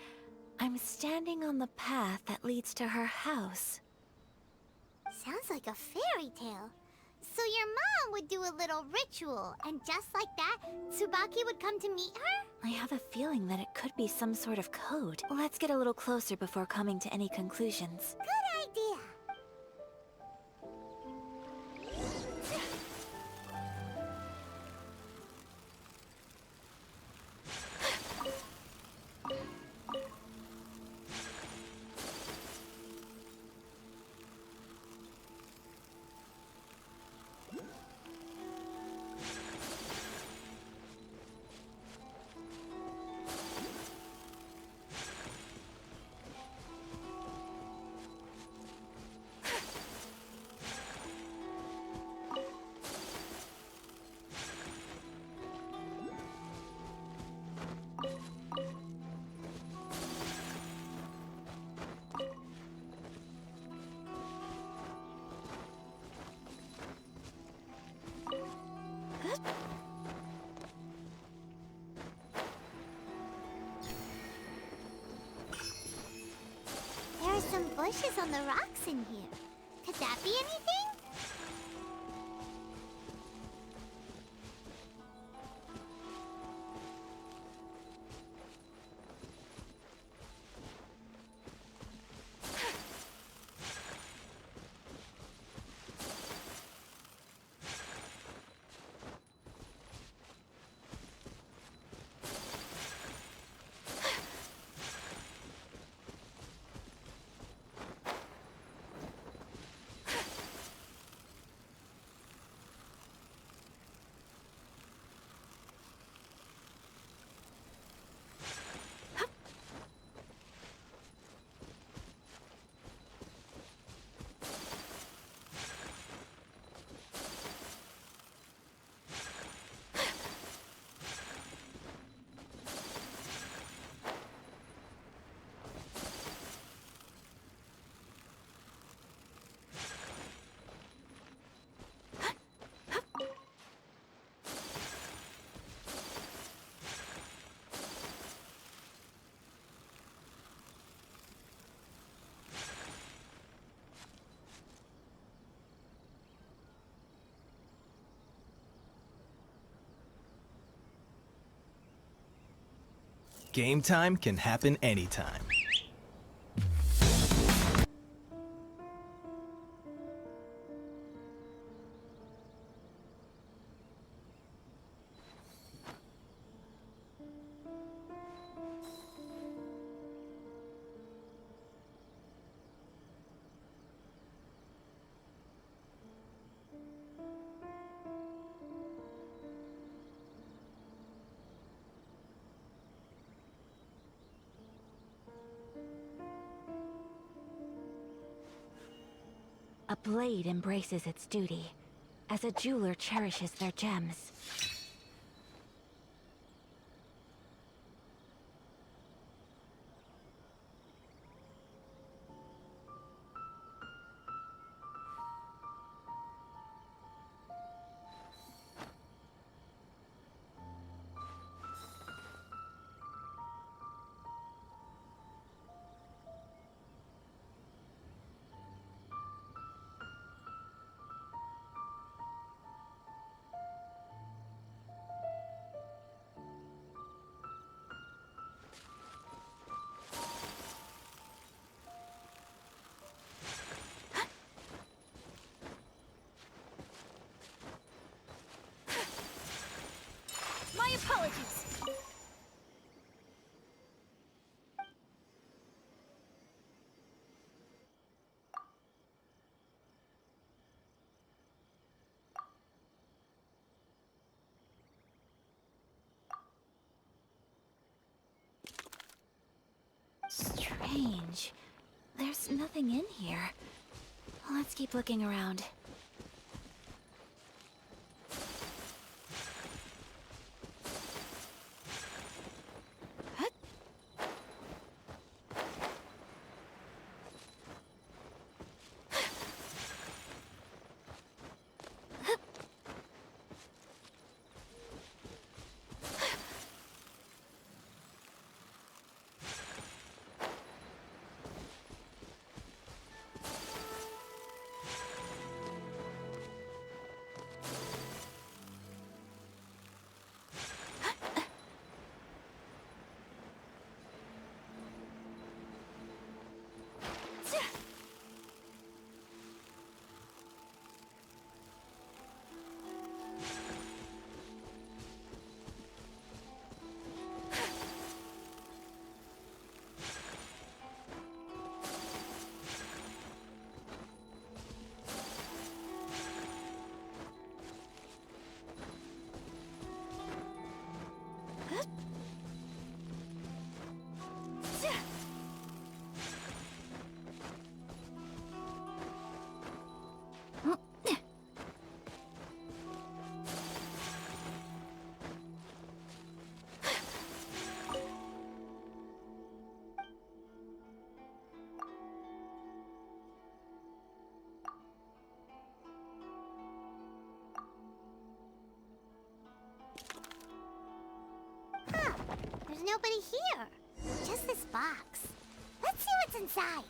I'm standing on the path that leads to her house. Sounds like a fairy tale. So your mom would do a little ritual, and just like that, Tsubaki would come to meet her? I have a feeling that it could be some sort of code. Let's get a little closer before coming to any conclusions. Good idea. There are some bushes on the rocks in here. Could that be anything? Game time can happen anytime. A blade embraces its duty, as a jeweler cherishes their gems. strange. There's nothing in here. Let's keep looking around. Huh. There's nobody here. Just this box. Let's see what's inside.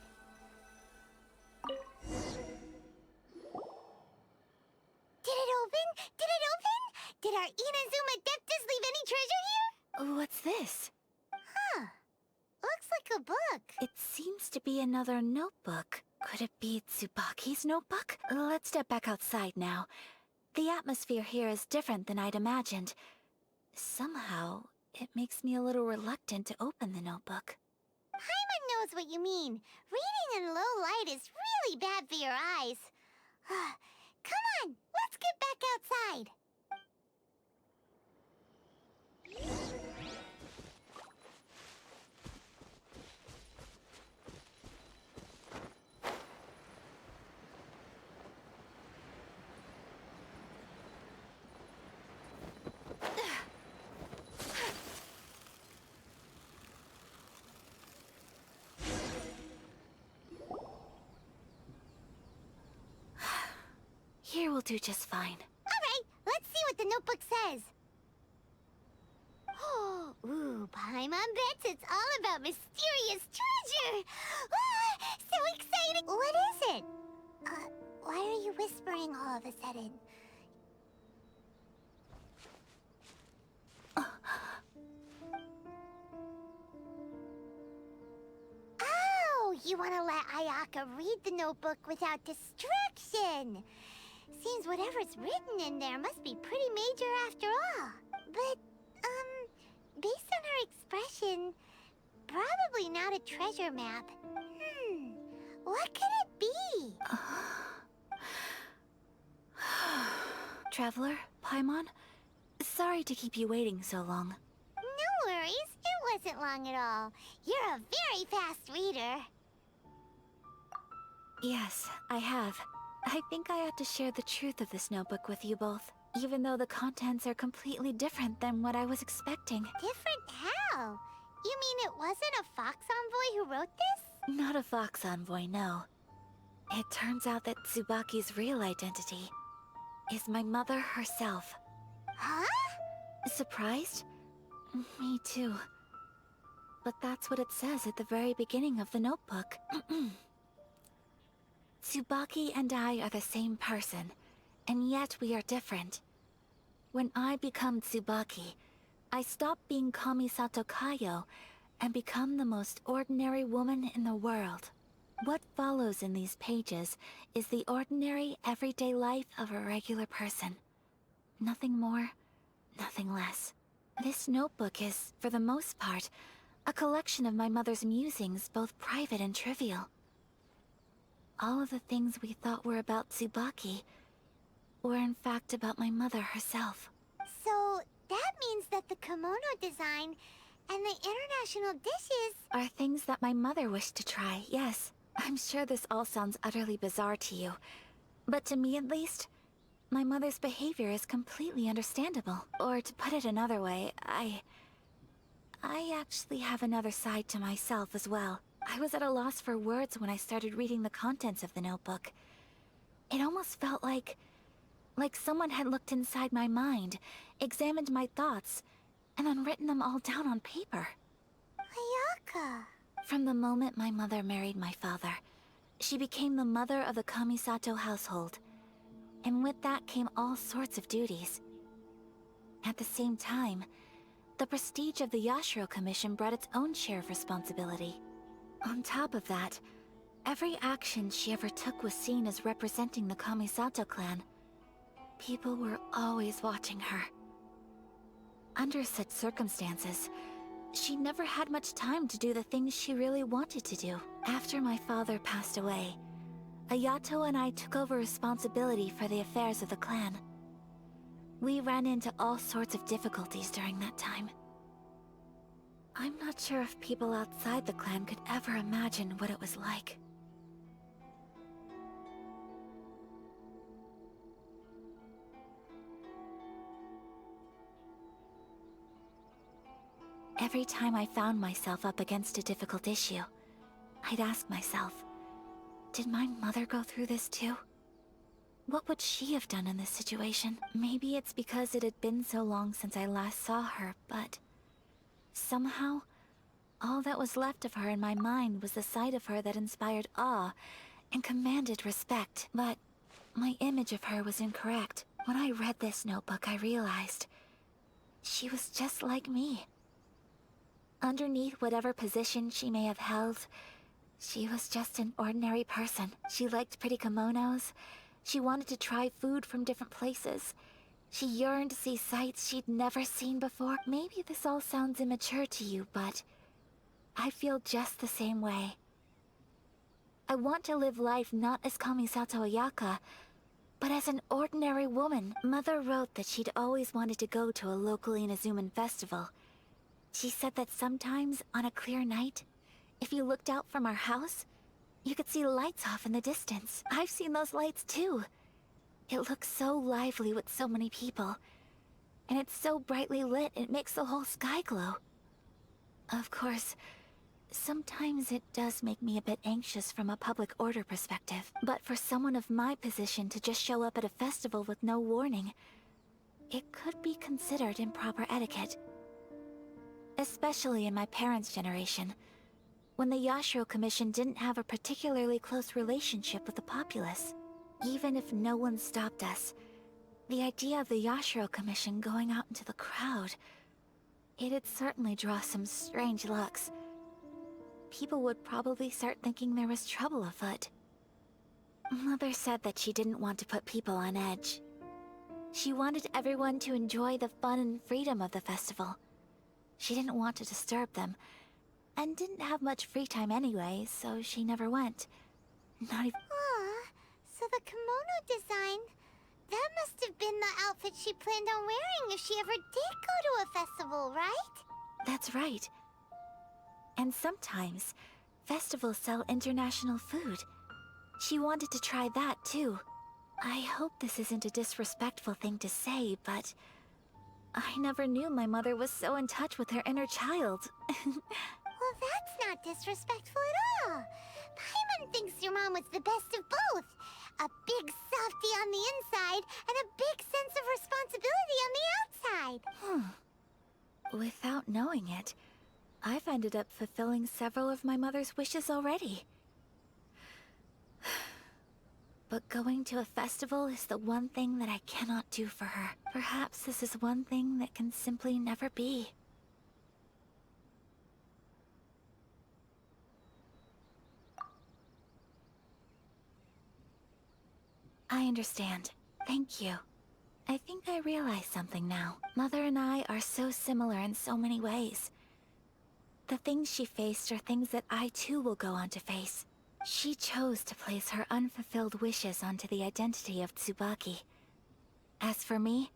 Did it open? Did it open? Did our Inazuma Deptus leave any treasure here? What's this? Huh. Looks like a book. It seems to be another notebook. Could it be Tsubaki's notebook? Let's step back outside now. The atmosphere here is different than I'd imagined. Somehow, it makes me a little reluctant to open the notebook. Paimon knows what you mean. Reading in low light is really bad for your eyes. Come on, let's get back outside. Here will do just fine. Alright, let's see what the notebook says. Ooh, Paimon bets it's all about mysterious treasure! Ah, so exciting! What is it? Why are you whispering all of a sudden? Oh, you want to let Ayaka read the notebook without distraction. Seems whatever's written in there must be pretty major after all. But, based on her expression, probably not a treasure map. What could it be? Traveler, Paimon, sorry to keep you waiting so long. No worries, it wasn't long at all. You're a very fast reader. Yes, I have. I think I ought to share the truth of this notebook with you both, even though the contents are completely different than what I was expecting. Different how? You mean it wasn't a Fox Envoy who wrote this? Not a Fox Envoy, no. It turns out that Tsubaki's real identity is my mother herself. Huh? Surprised? Me too. But that's what it says at the very beginning of the notebook. Tsubaki and I are the same person, and yet we are different. When I become Tsubaki, I stop being Kamisato Kayo and become the most ordinary woman in the world. What follows in these pages is the ordinary, everyday life of a regular person. Nothing more, nothing less. This notebook is, for the most part, a collection of my mother's musings, both private and trivial. All of the things we thought were about Tsubaki were in fact about my mother herself. So, that means that the kimono design And the international dishes... Are things that my mother wished to try, yes. I'm sure this all sounds utterly bizarre to you. But to me at least, my mother's behavior is completely understandable. Or to put it another way, I actually have another side to myself as well. I was at a loss for words when I started reading the contents of the notebook. It almost felt like someone had looked inside my mind, examined my thoughts, and then written them all down on paper. Ayaka... From the moment my mother married my father, she became the mother of the Kamisato household. And with that came all sorts of duties. At the same time, the prestige of the Yashiro Commission brought its own share of responsibility. On top of that, every action she ever took was seen as representing the Kamisato clan. People were always watching her. Under such circumstances, she never had much time to do the things she really wanted to do. After my father passed away, Ayato and I took over responsibility for the affairs of the clan. We ran into all sorts of difficulties during that time. I'm not sure if people outside the clan could ever imagine what it was like. Every time I found myself up against a difficult issue, I'd ask myself, did my mother go through this too? What would she have done in this situation? Maybe it's because it had been so long since I last saw her, but somehow, all that was left of her in my mind was the side of her that inspired awe and commanded respect. But my image of her was incorrect. When I read this notebook, I realized she was just like me. Underneath whatever position she may have held, she was just an ordinary person. She liked pretty kimonos. She wanted to try food from different places. She yearned to see sights she'd never seen before. Maybe this all sounds immature to you, but I feel just the same way. I want to live life not as Kamisato Ayaka, but as an ordinary woman. Mother wrote that she'd always wanted to go to a local Inazuman festival. She said that sometimes, on a clear night, if you looked out from our house, you could see lights off in the distance. I've seen those lights too. It looks so lively with so many people. And it's so brightly lit, it makes the whole sky glow. Of course, sometimes it does make me a bit anxious from a public order perspective. But for someone of my position to just show up at a festival with no warning, it could be considered improper etiquette. Especially in my parents' generation, when the Yashiro Commission didn't have a particularly close relationship with the populace. Even if no one stopped us, the idea of the Yashiro Commission going out into the crowd, it'd certainly draw some strange looks. People would probably start thinking there was trouble afoot. Mother said that she didn't want to put people on edge. She wanted everyone to enjoy the fun and freedom of the festival. She didn't want to disturb them, and didn't have much free time anyway, so she never went. Not even— Aw, so the kimono design, that must have been the outfit she planned on wearing if she ever did go to a festival, right? That's right. And sometimes, festivals sell international food. She wanted to try that too. I hope this isn't a disrespectful thing to say, but I never knew my mother was so in touch with her inner child. Well, that's not disrespectful at all. Paimon thinks your mom was the best of both. A big softie on the inside, and a big sense of responsibility on the outside. Without knowing it, I've ended up fulfilling several of my mother's wishes already. But going to a festival is the one thing that I cannot do for her. Perhaps this is one thing that can simply never be. I understand. Thank you. I think I realize something now. Mother and I are so similar in so many ways. The things she faced are things that I too will go on to face. She chose to place her unfulfilled wishes onto the identity of Tsubaki. As for me,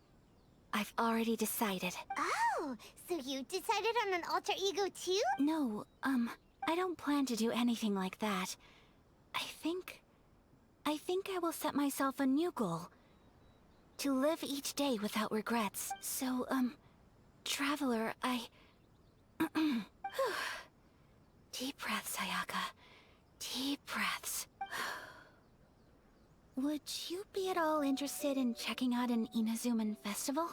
I've already decided. Oh, Oh, so you decided on an alter ego too? No, I don't plan to do anything like that. I think I will set myself a new goal. To live each day without regrets. So, Traveler, Deep breaths, Ayaka. Deep breaths. Would you be at all interested in checking out an Inazuman festival?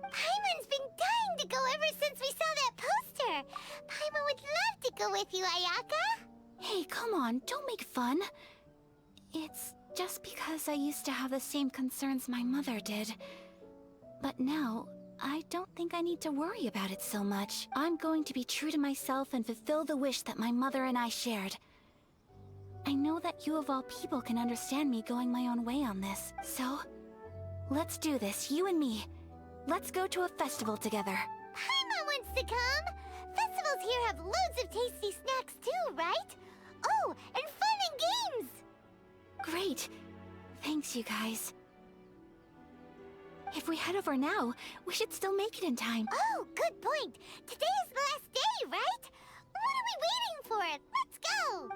Paimon's been dying to go ever since we saw that poster! Paimon would love to go with you, Ayaka! Hey, come on, don't make fun. It's just because I used to have the same concerns my mother did. But now, I don't think I need to worry about it so much. I'm going to be true to myself and fulfill the wish that my mother and I shared. I know that you of all people can understand me going my own way on this, so... let's do this, you and me. Let's go to a festival together. Paimon wants to come! Festivals here have loads of tasty snacks too, right? Oh, and fun and games! Great. Thanks, you guys. If we head over now, we should still make it in time. Oh, good point! Today is the last day, right? What are we waiting for? Let's go!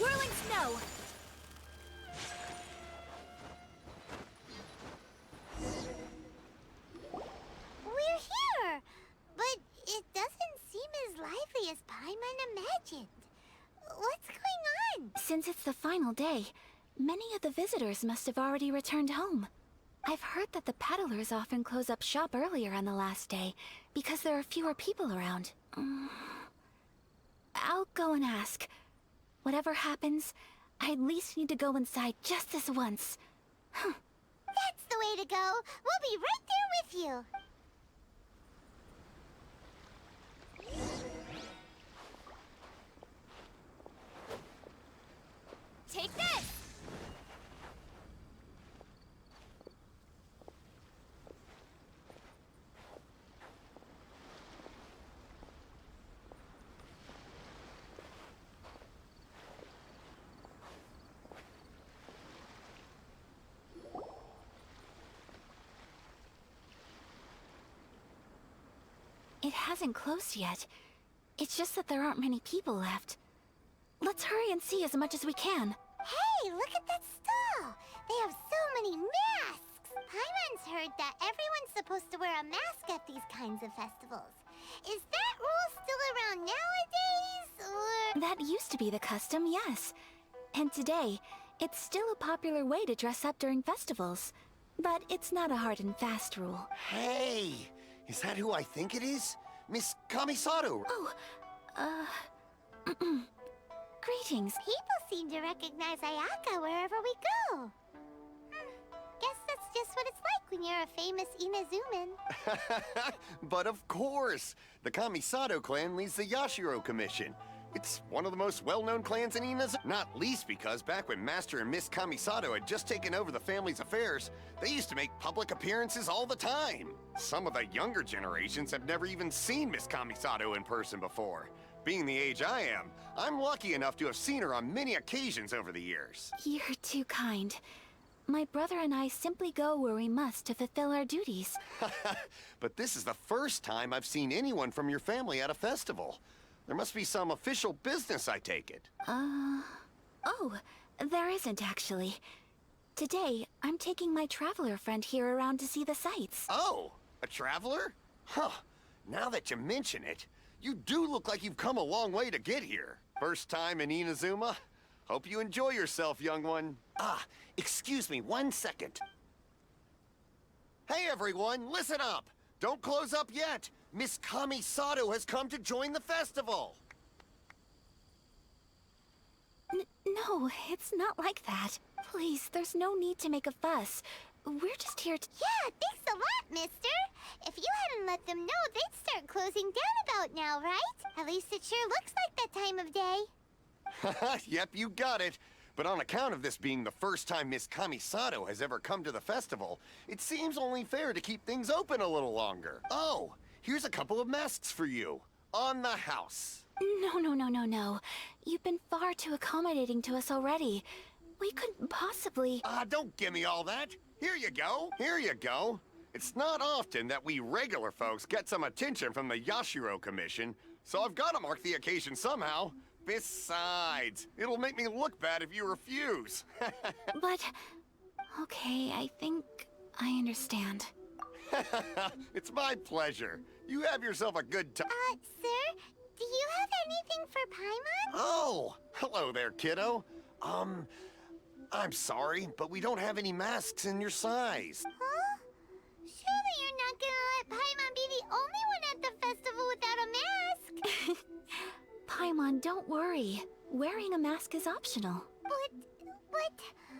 Whirling snow! We're here! But it doesn't seem as lively as Paimon imagined. What's going on? Since it's the final day, many of the visitors must have already returned home. I've heard that the peddlers often close up shop earlier on the last day, because there are fewer people around. I'll go and ask. Whatever happens, I at least need to go inside just this once. That's the way to go! We'll be right there with you! Take this! It hasn't closed yet. It's just that there aren't many people left. Let's hurry and see as much as we can. Hey, look at that stall! They have so many masks! Paimon's heard that everyone's supposed to wear a mask at these kinds of festivals. Is that rule still around nowadays, or...? That used to be the custom, yes. And today, it's still a popular way to dress up during festivals. But it's not a hard and fast rule. Hey! Is that who I think it is? Miss Kamisato! Oh, greetings. People seem to recognize Ayaka wherever we go. Guess that's just what it's like when you're a famous Inazuman. But of course! The Kamisato clan leads the Yashiro Commission. It's one of the most well-known clans in Inazuma. Not least because back when Master and Miss Kamisato had just taken over the family's affairs, they used to make public appearances all the time. Some of the younger generations have never even seen Miss Kamisato in person before. Being the age I am, I'm lucky enough to have seen her on many occasions over the years. You're too kind. My brother and I simply go where we must to fulfill our duties. But this is the first time I've seen anyone from your family at a festival. There must be some official business, I take it. Oh, there isn't actually. Today, I'm taking my traveler friend here around to see the sights. Oh, a traveler? Huh. Now that you mention it, you do look like you've come a long way to get here. First time in Inazuma? Hope you enjoy yourself, young one. Ah, excuse me 1 second. Hey everyone, listen up! Don't close up yet! Miss Kami-Sato has come to join the festival! No, it's not like that. Please, there's no need to make a fuss. We're just here to... Yeah, thanks a lot, mister. If you hadn't let them know, they'd start closing down about now, right? At least it sure looks like that time of day. Yep, you got it. But on account of this being the first time Miss Kami-Sato has ever come to the festival, it seems only fair to keep things open a little longer. Oh, here's a couple of masks for you. On the house. No. You've been far too accommodating to us already. We couldn't possibly... Don't give me all that. Here you go. Here you go. It's not often that we regular folks get some attention from the Yashiro Commission, so I've got to mark the occasion somehow. Besides, it'll make me look bad if you refuse. But... Okay, I think I understand. It's my pleasure. You have yourself a good time. Sir, do you have anything for Paimon? Oh, hello there, kiddo. I'm sorry, but we don't have any masks in your size. Huh? Surely you're not gonna let Paimon be the only one at the festival without a mask? Paimon, don't worry. Wearing a mask is optional. But...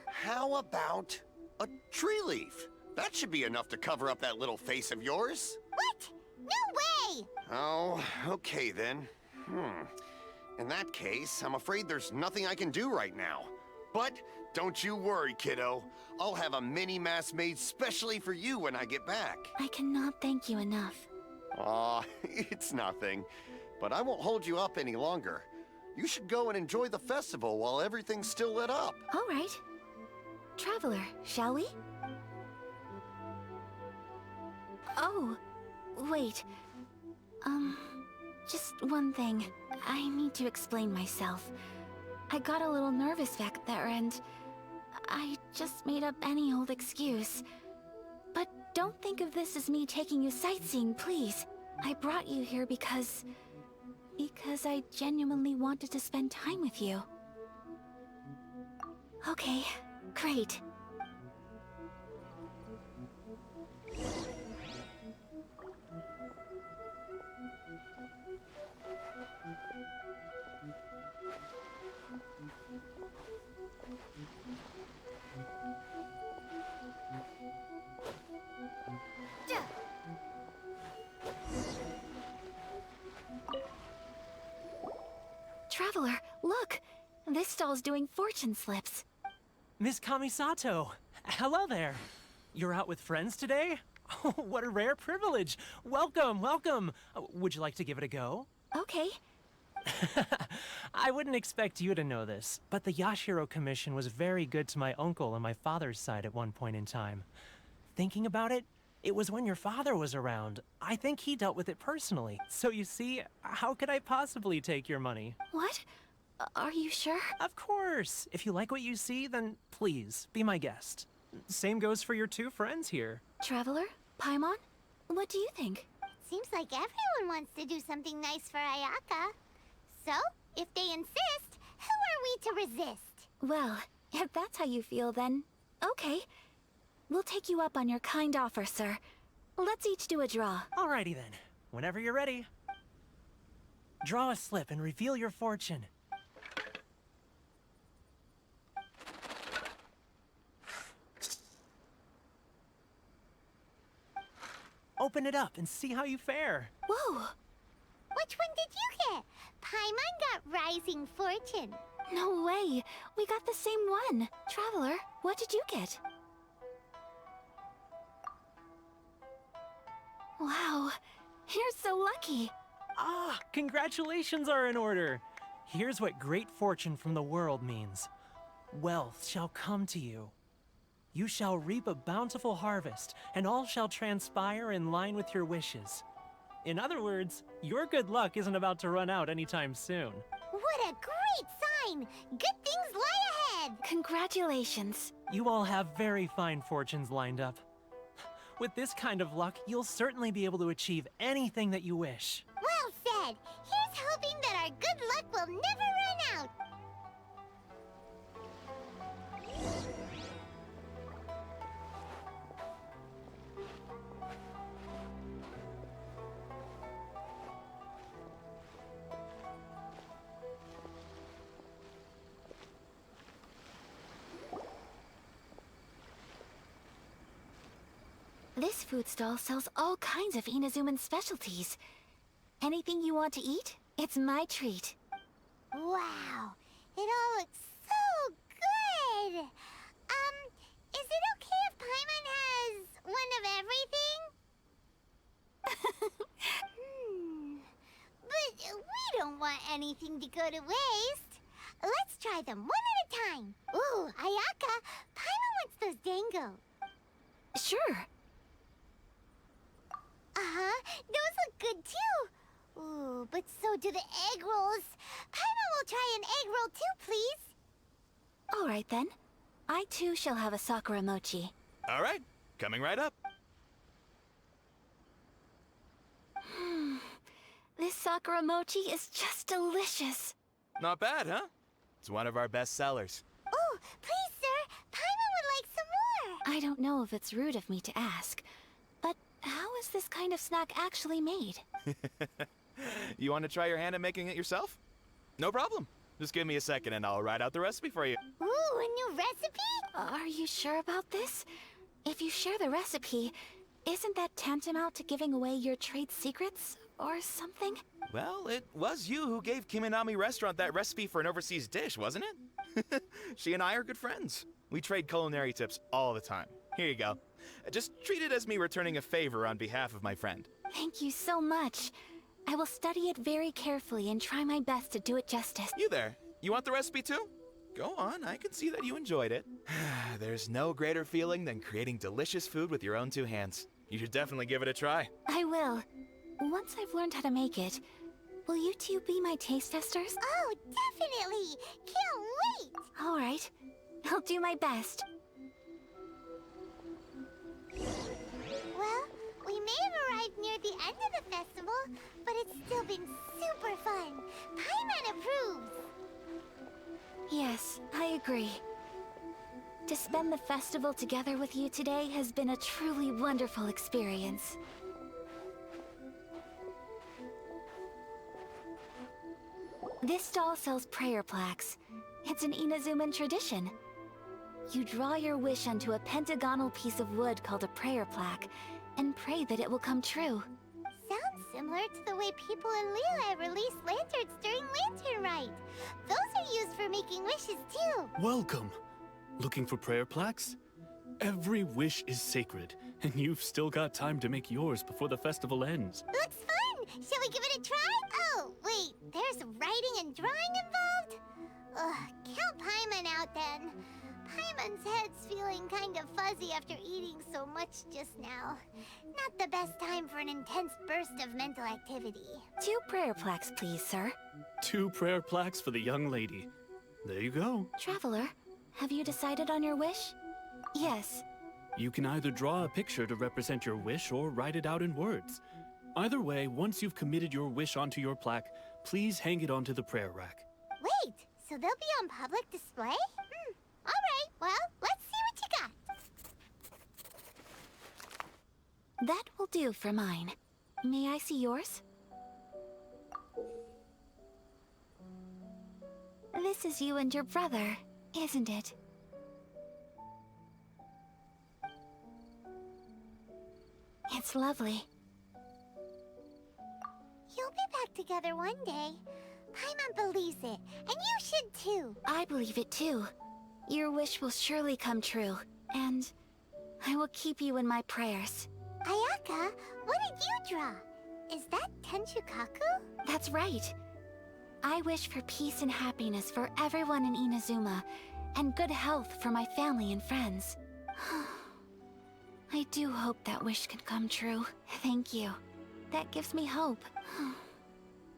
How about a tree leaf? That should be enough to cover up that little face of yours. What? No way! Oh, okay then. In that case, I'm afraid there's nothing I can do right now. But don't you worry, kiddo. I'll have a mini mask made specially for you when I get back. I cannot thank you enough. Aw, it's nothing. But I won't hold you up any longer. You should go and enjoy the festival while everything's still lit up. All right. Traveler, shall we? Oh, wait. Just one thing. I need to explain myself. I got a little nervous back there and I just made up any old excuse. But don't think of this as me taking you sightseeing, please. I brought you here because I genuinely wanted to spend time with you. Okay, great. Traveler, look! This stall's doing fortune slips. Miss Kami-Sato, hello there. You're out with friends today? Oh, what a rare privilege. Welcome, welcome. Would you like to give it a go? Okay. I wouldn't expect you to know this, but the Yashiro Commission was very good to my uncle on my father's side at one point in time. Thinking about it, it was when your father was around. I think he dealt with it personally. So you see, how could I possibly take your money? What? Are you sure? Of course. If you like what you see, then please, be my guest. Same goes for your two friends here. Traveler? Paimon? What do you think? Seems like everyone wants to do something nice for Ayaka. So, if they insist, who are we to resist? Well, if that's how you feel, then okay. We'll take you up on your kind offer, sir. Let's each do a draw. Alrighty then. Whenever you're ready. Draw a slip and reveal your fortune. Open it up and see how you fare. Whoa! Which one did you get? Paimon got Rising Fortune. No way! We got the same one! Traveler, what did you get? Wow, you're so lucky! Ah, congratulations are in order. Here's what great fortune from the world means. Wealth shall come to you. You shall reap a bountiful harvest, and all shall transpire in line with your wishes. In other words, your good luck isn't about to run out anytime soon. What a great sign! Good things lie ahead! Congratulations. You all have very fine fortunes lined up. With this kind of luck, you'll certainly be able to achieve anything that you wish. Well said! Here's hoping that our good luck will never run out! food stall sells all kinds of Inazuman specialties. Anything you want to eat, it's my treat. Wow, it all looks so good. Is it okay if Paimon has one of everything? But we don't want anything to go to waste. Let's try them one at a time. Ooh, Ayaka, Paimon wants those dango. Sure. Uh-huh, those look good too. Ooh, but so do the egg rolls. Paimon will try an egg roll too, please. All right then. I too shall have a Sakura mochi. All right, coming right up. This Sakura mochi is just delicious. Not bad, huh? It's one of our best sellers. Oh, please, sir. Paimon would like some more. I don't know if it's rude of me to ask, but how is this kind of snack actually made? You want to try your hand at making it yourself? No problem. Just give me a second and I'll write out the recipe for you. Ooh, a new recipe? Are you sure about this? If you share the recipe, isn't that tantamount to giving away your trade secrets or something? Well, it was you who gave Kiminami Restaurant that recipe for an overseas dish, wasn't it? She and I are good friends. We trade culinary tips all the time. Here you go. Just treat it as me returning a favor on behalf of my friend. Thank you so much. I will study it very carefully and try my best to do it justice. You there. You want the recipe too? Go on, I can see that you enjoyed it. There's no greater feeling than creating delicious food with your own two hands. You should definitely give it a try. I will. Once I've learned how to make it, will you two be my taste testers? Oh, definitely! Can't wait! All right. I'll do my best. Well, we may have arrived near the end of the festival, but it's still been super fun. Paimon approves! Yes, I agree. To spend the festival together with you today has been a truly wonderful experience. This stall sells prayer plaques. It's an Inazuman tradition. You draw your wish onto a pentagonal piece of wood called a prayer plaque, and pray that it will come true. Sounds similar to the way people in Liyue release lanterns during Lantern Rite. Those are used for making wishes too. Welcome. Looking for prayer plaques? Every wish is sacred, and you've still got time to make yours before the festival ends. Looks fun! Shall we give it a try? Oh, wait, there's writing and drawing involved? Ugh, count Paimon out then. Paimon's head's feeling kind of fuzzy after eating so much just now. Not the best time for an intense burst of mental activity. 2 prayer plaques, please, sir. 2 prayer plaques for the young lady. There you go. Traveler, have you decided on your wish? Yes. You can either draw a picture to represent your wish or write it out in words. Either way, once you've committed your wish onto your plaque, please hang it onto the prayer rack. Wait, so they'll be on public display? Alright, well, let's see what you got. That will do for mine. May I see yours? This is you and your brother, isn't it? It's lovely. You'll be back together one day. Paimon believes it, and you should too. I believe it too. Your wish will surely come true, and I will keep you in my prayers. Ayaka, what did you draw? Is that Tenchukaku? That's right. I wish for peace and happiness for everyone in Inazuma, and good health for my family and friends. I do hope that wish can come true. Thank you. That gives me hope.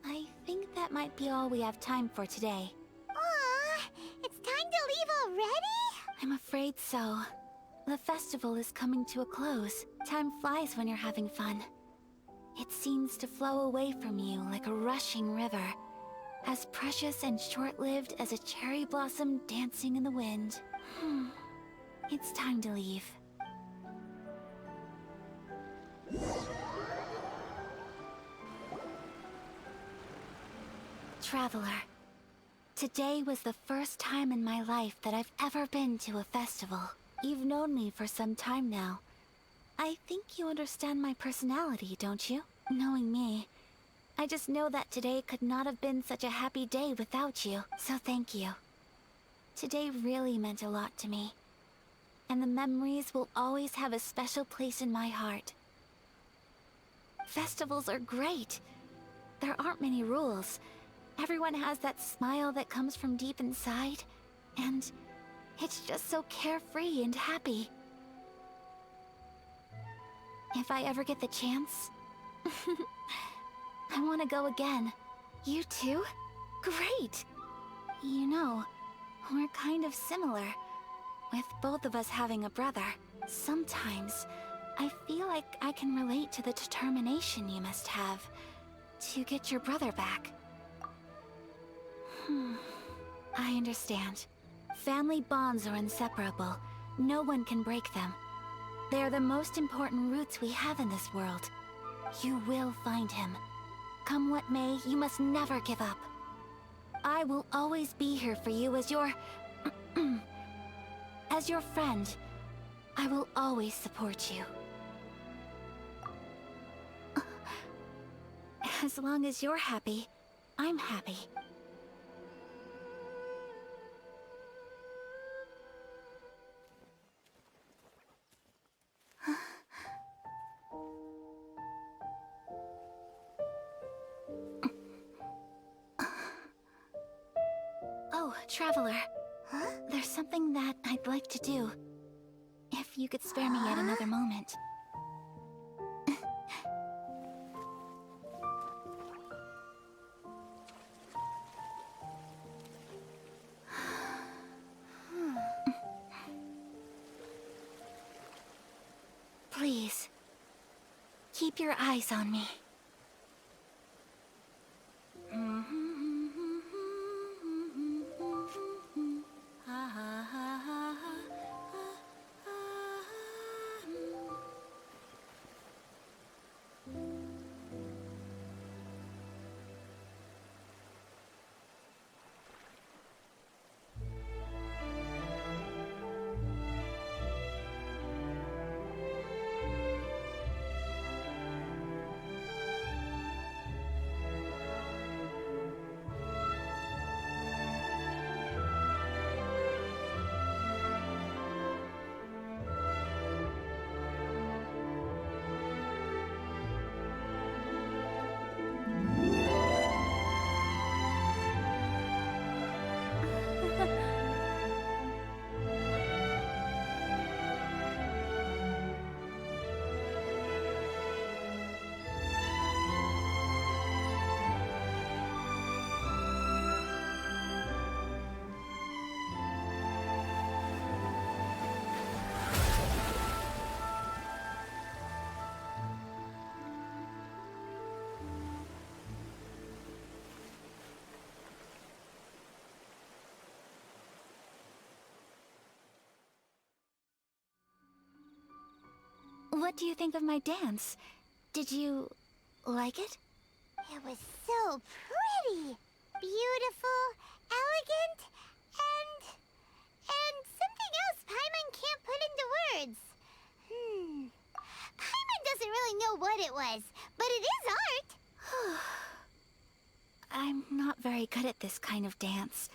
I think that might be all we have time for today. Aw, it's time to leave already? I'm afraid so. The festival is coming to a close. Time flies when you're having fun. It seems to flow away from you like a rushing river, as precious and short-lived as a cherry blossom dancing in the wind. It's time to leave. Traveler, today was the first time in my life that I've ever been to a festival. You've known me for some time now, I think you understand my personality, don't you? Knowing me, I just know that today could not have been such a happy day without you, so thank you. Today really meant a lot to me, and the memories will always have a special place in my heart. Festivals are great. There aren't many rules. Everyone has that smile that comes from deep inside, and it's just so carefree and happy. If I ever get the chance, I want to go again. You too? Great! You know, we're kind of similar, with both of us having a brother. Sometimes, I feel like I can relate to the determination you must have to get your brother back. I understand. Family bonds are inseparable. No one can break them. They are the most important roots we have in this world. You will find him. Come what may, you must never give up. I will always be here for you as your... as your friend. I will always support you. As long as you're happy, I'm happy. Oh, Traveler. Huh? There's something that I'd like to do. If you could spare me yet another moment. Please, keep your eyes on me. What do you think of my dance? Did you like it? It was so pretty, beautiful, elegant, and something else Paimon can't put into words. Paimon doesn't really know what it was, but it is art. I'm not very good at this kind of dance.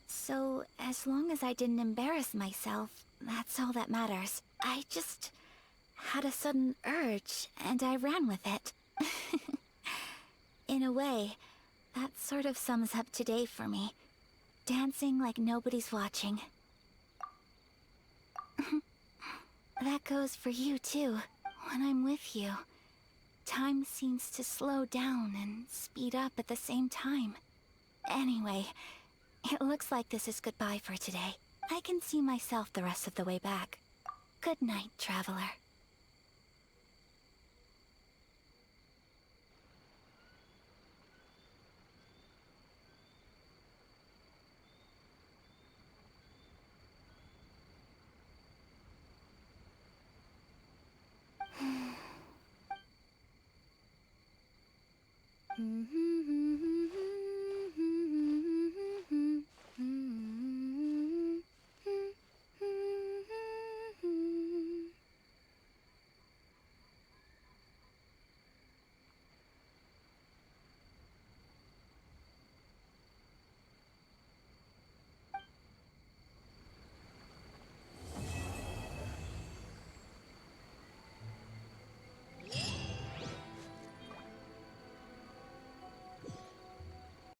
So, as long as I didn't embarrass myself, that's all that matters. I just had a sudden urge, and I ran with it. In a way, that sort of sums up today for me. Dancing like nobody's watching. That goes for you too. When I'm with you, time seems to slow down and speed up at the same time. Anyway, it looks like this is goodbye for today. I can see myself the rest of the way back. Good night, Traveler. Mm-hmm.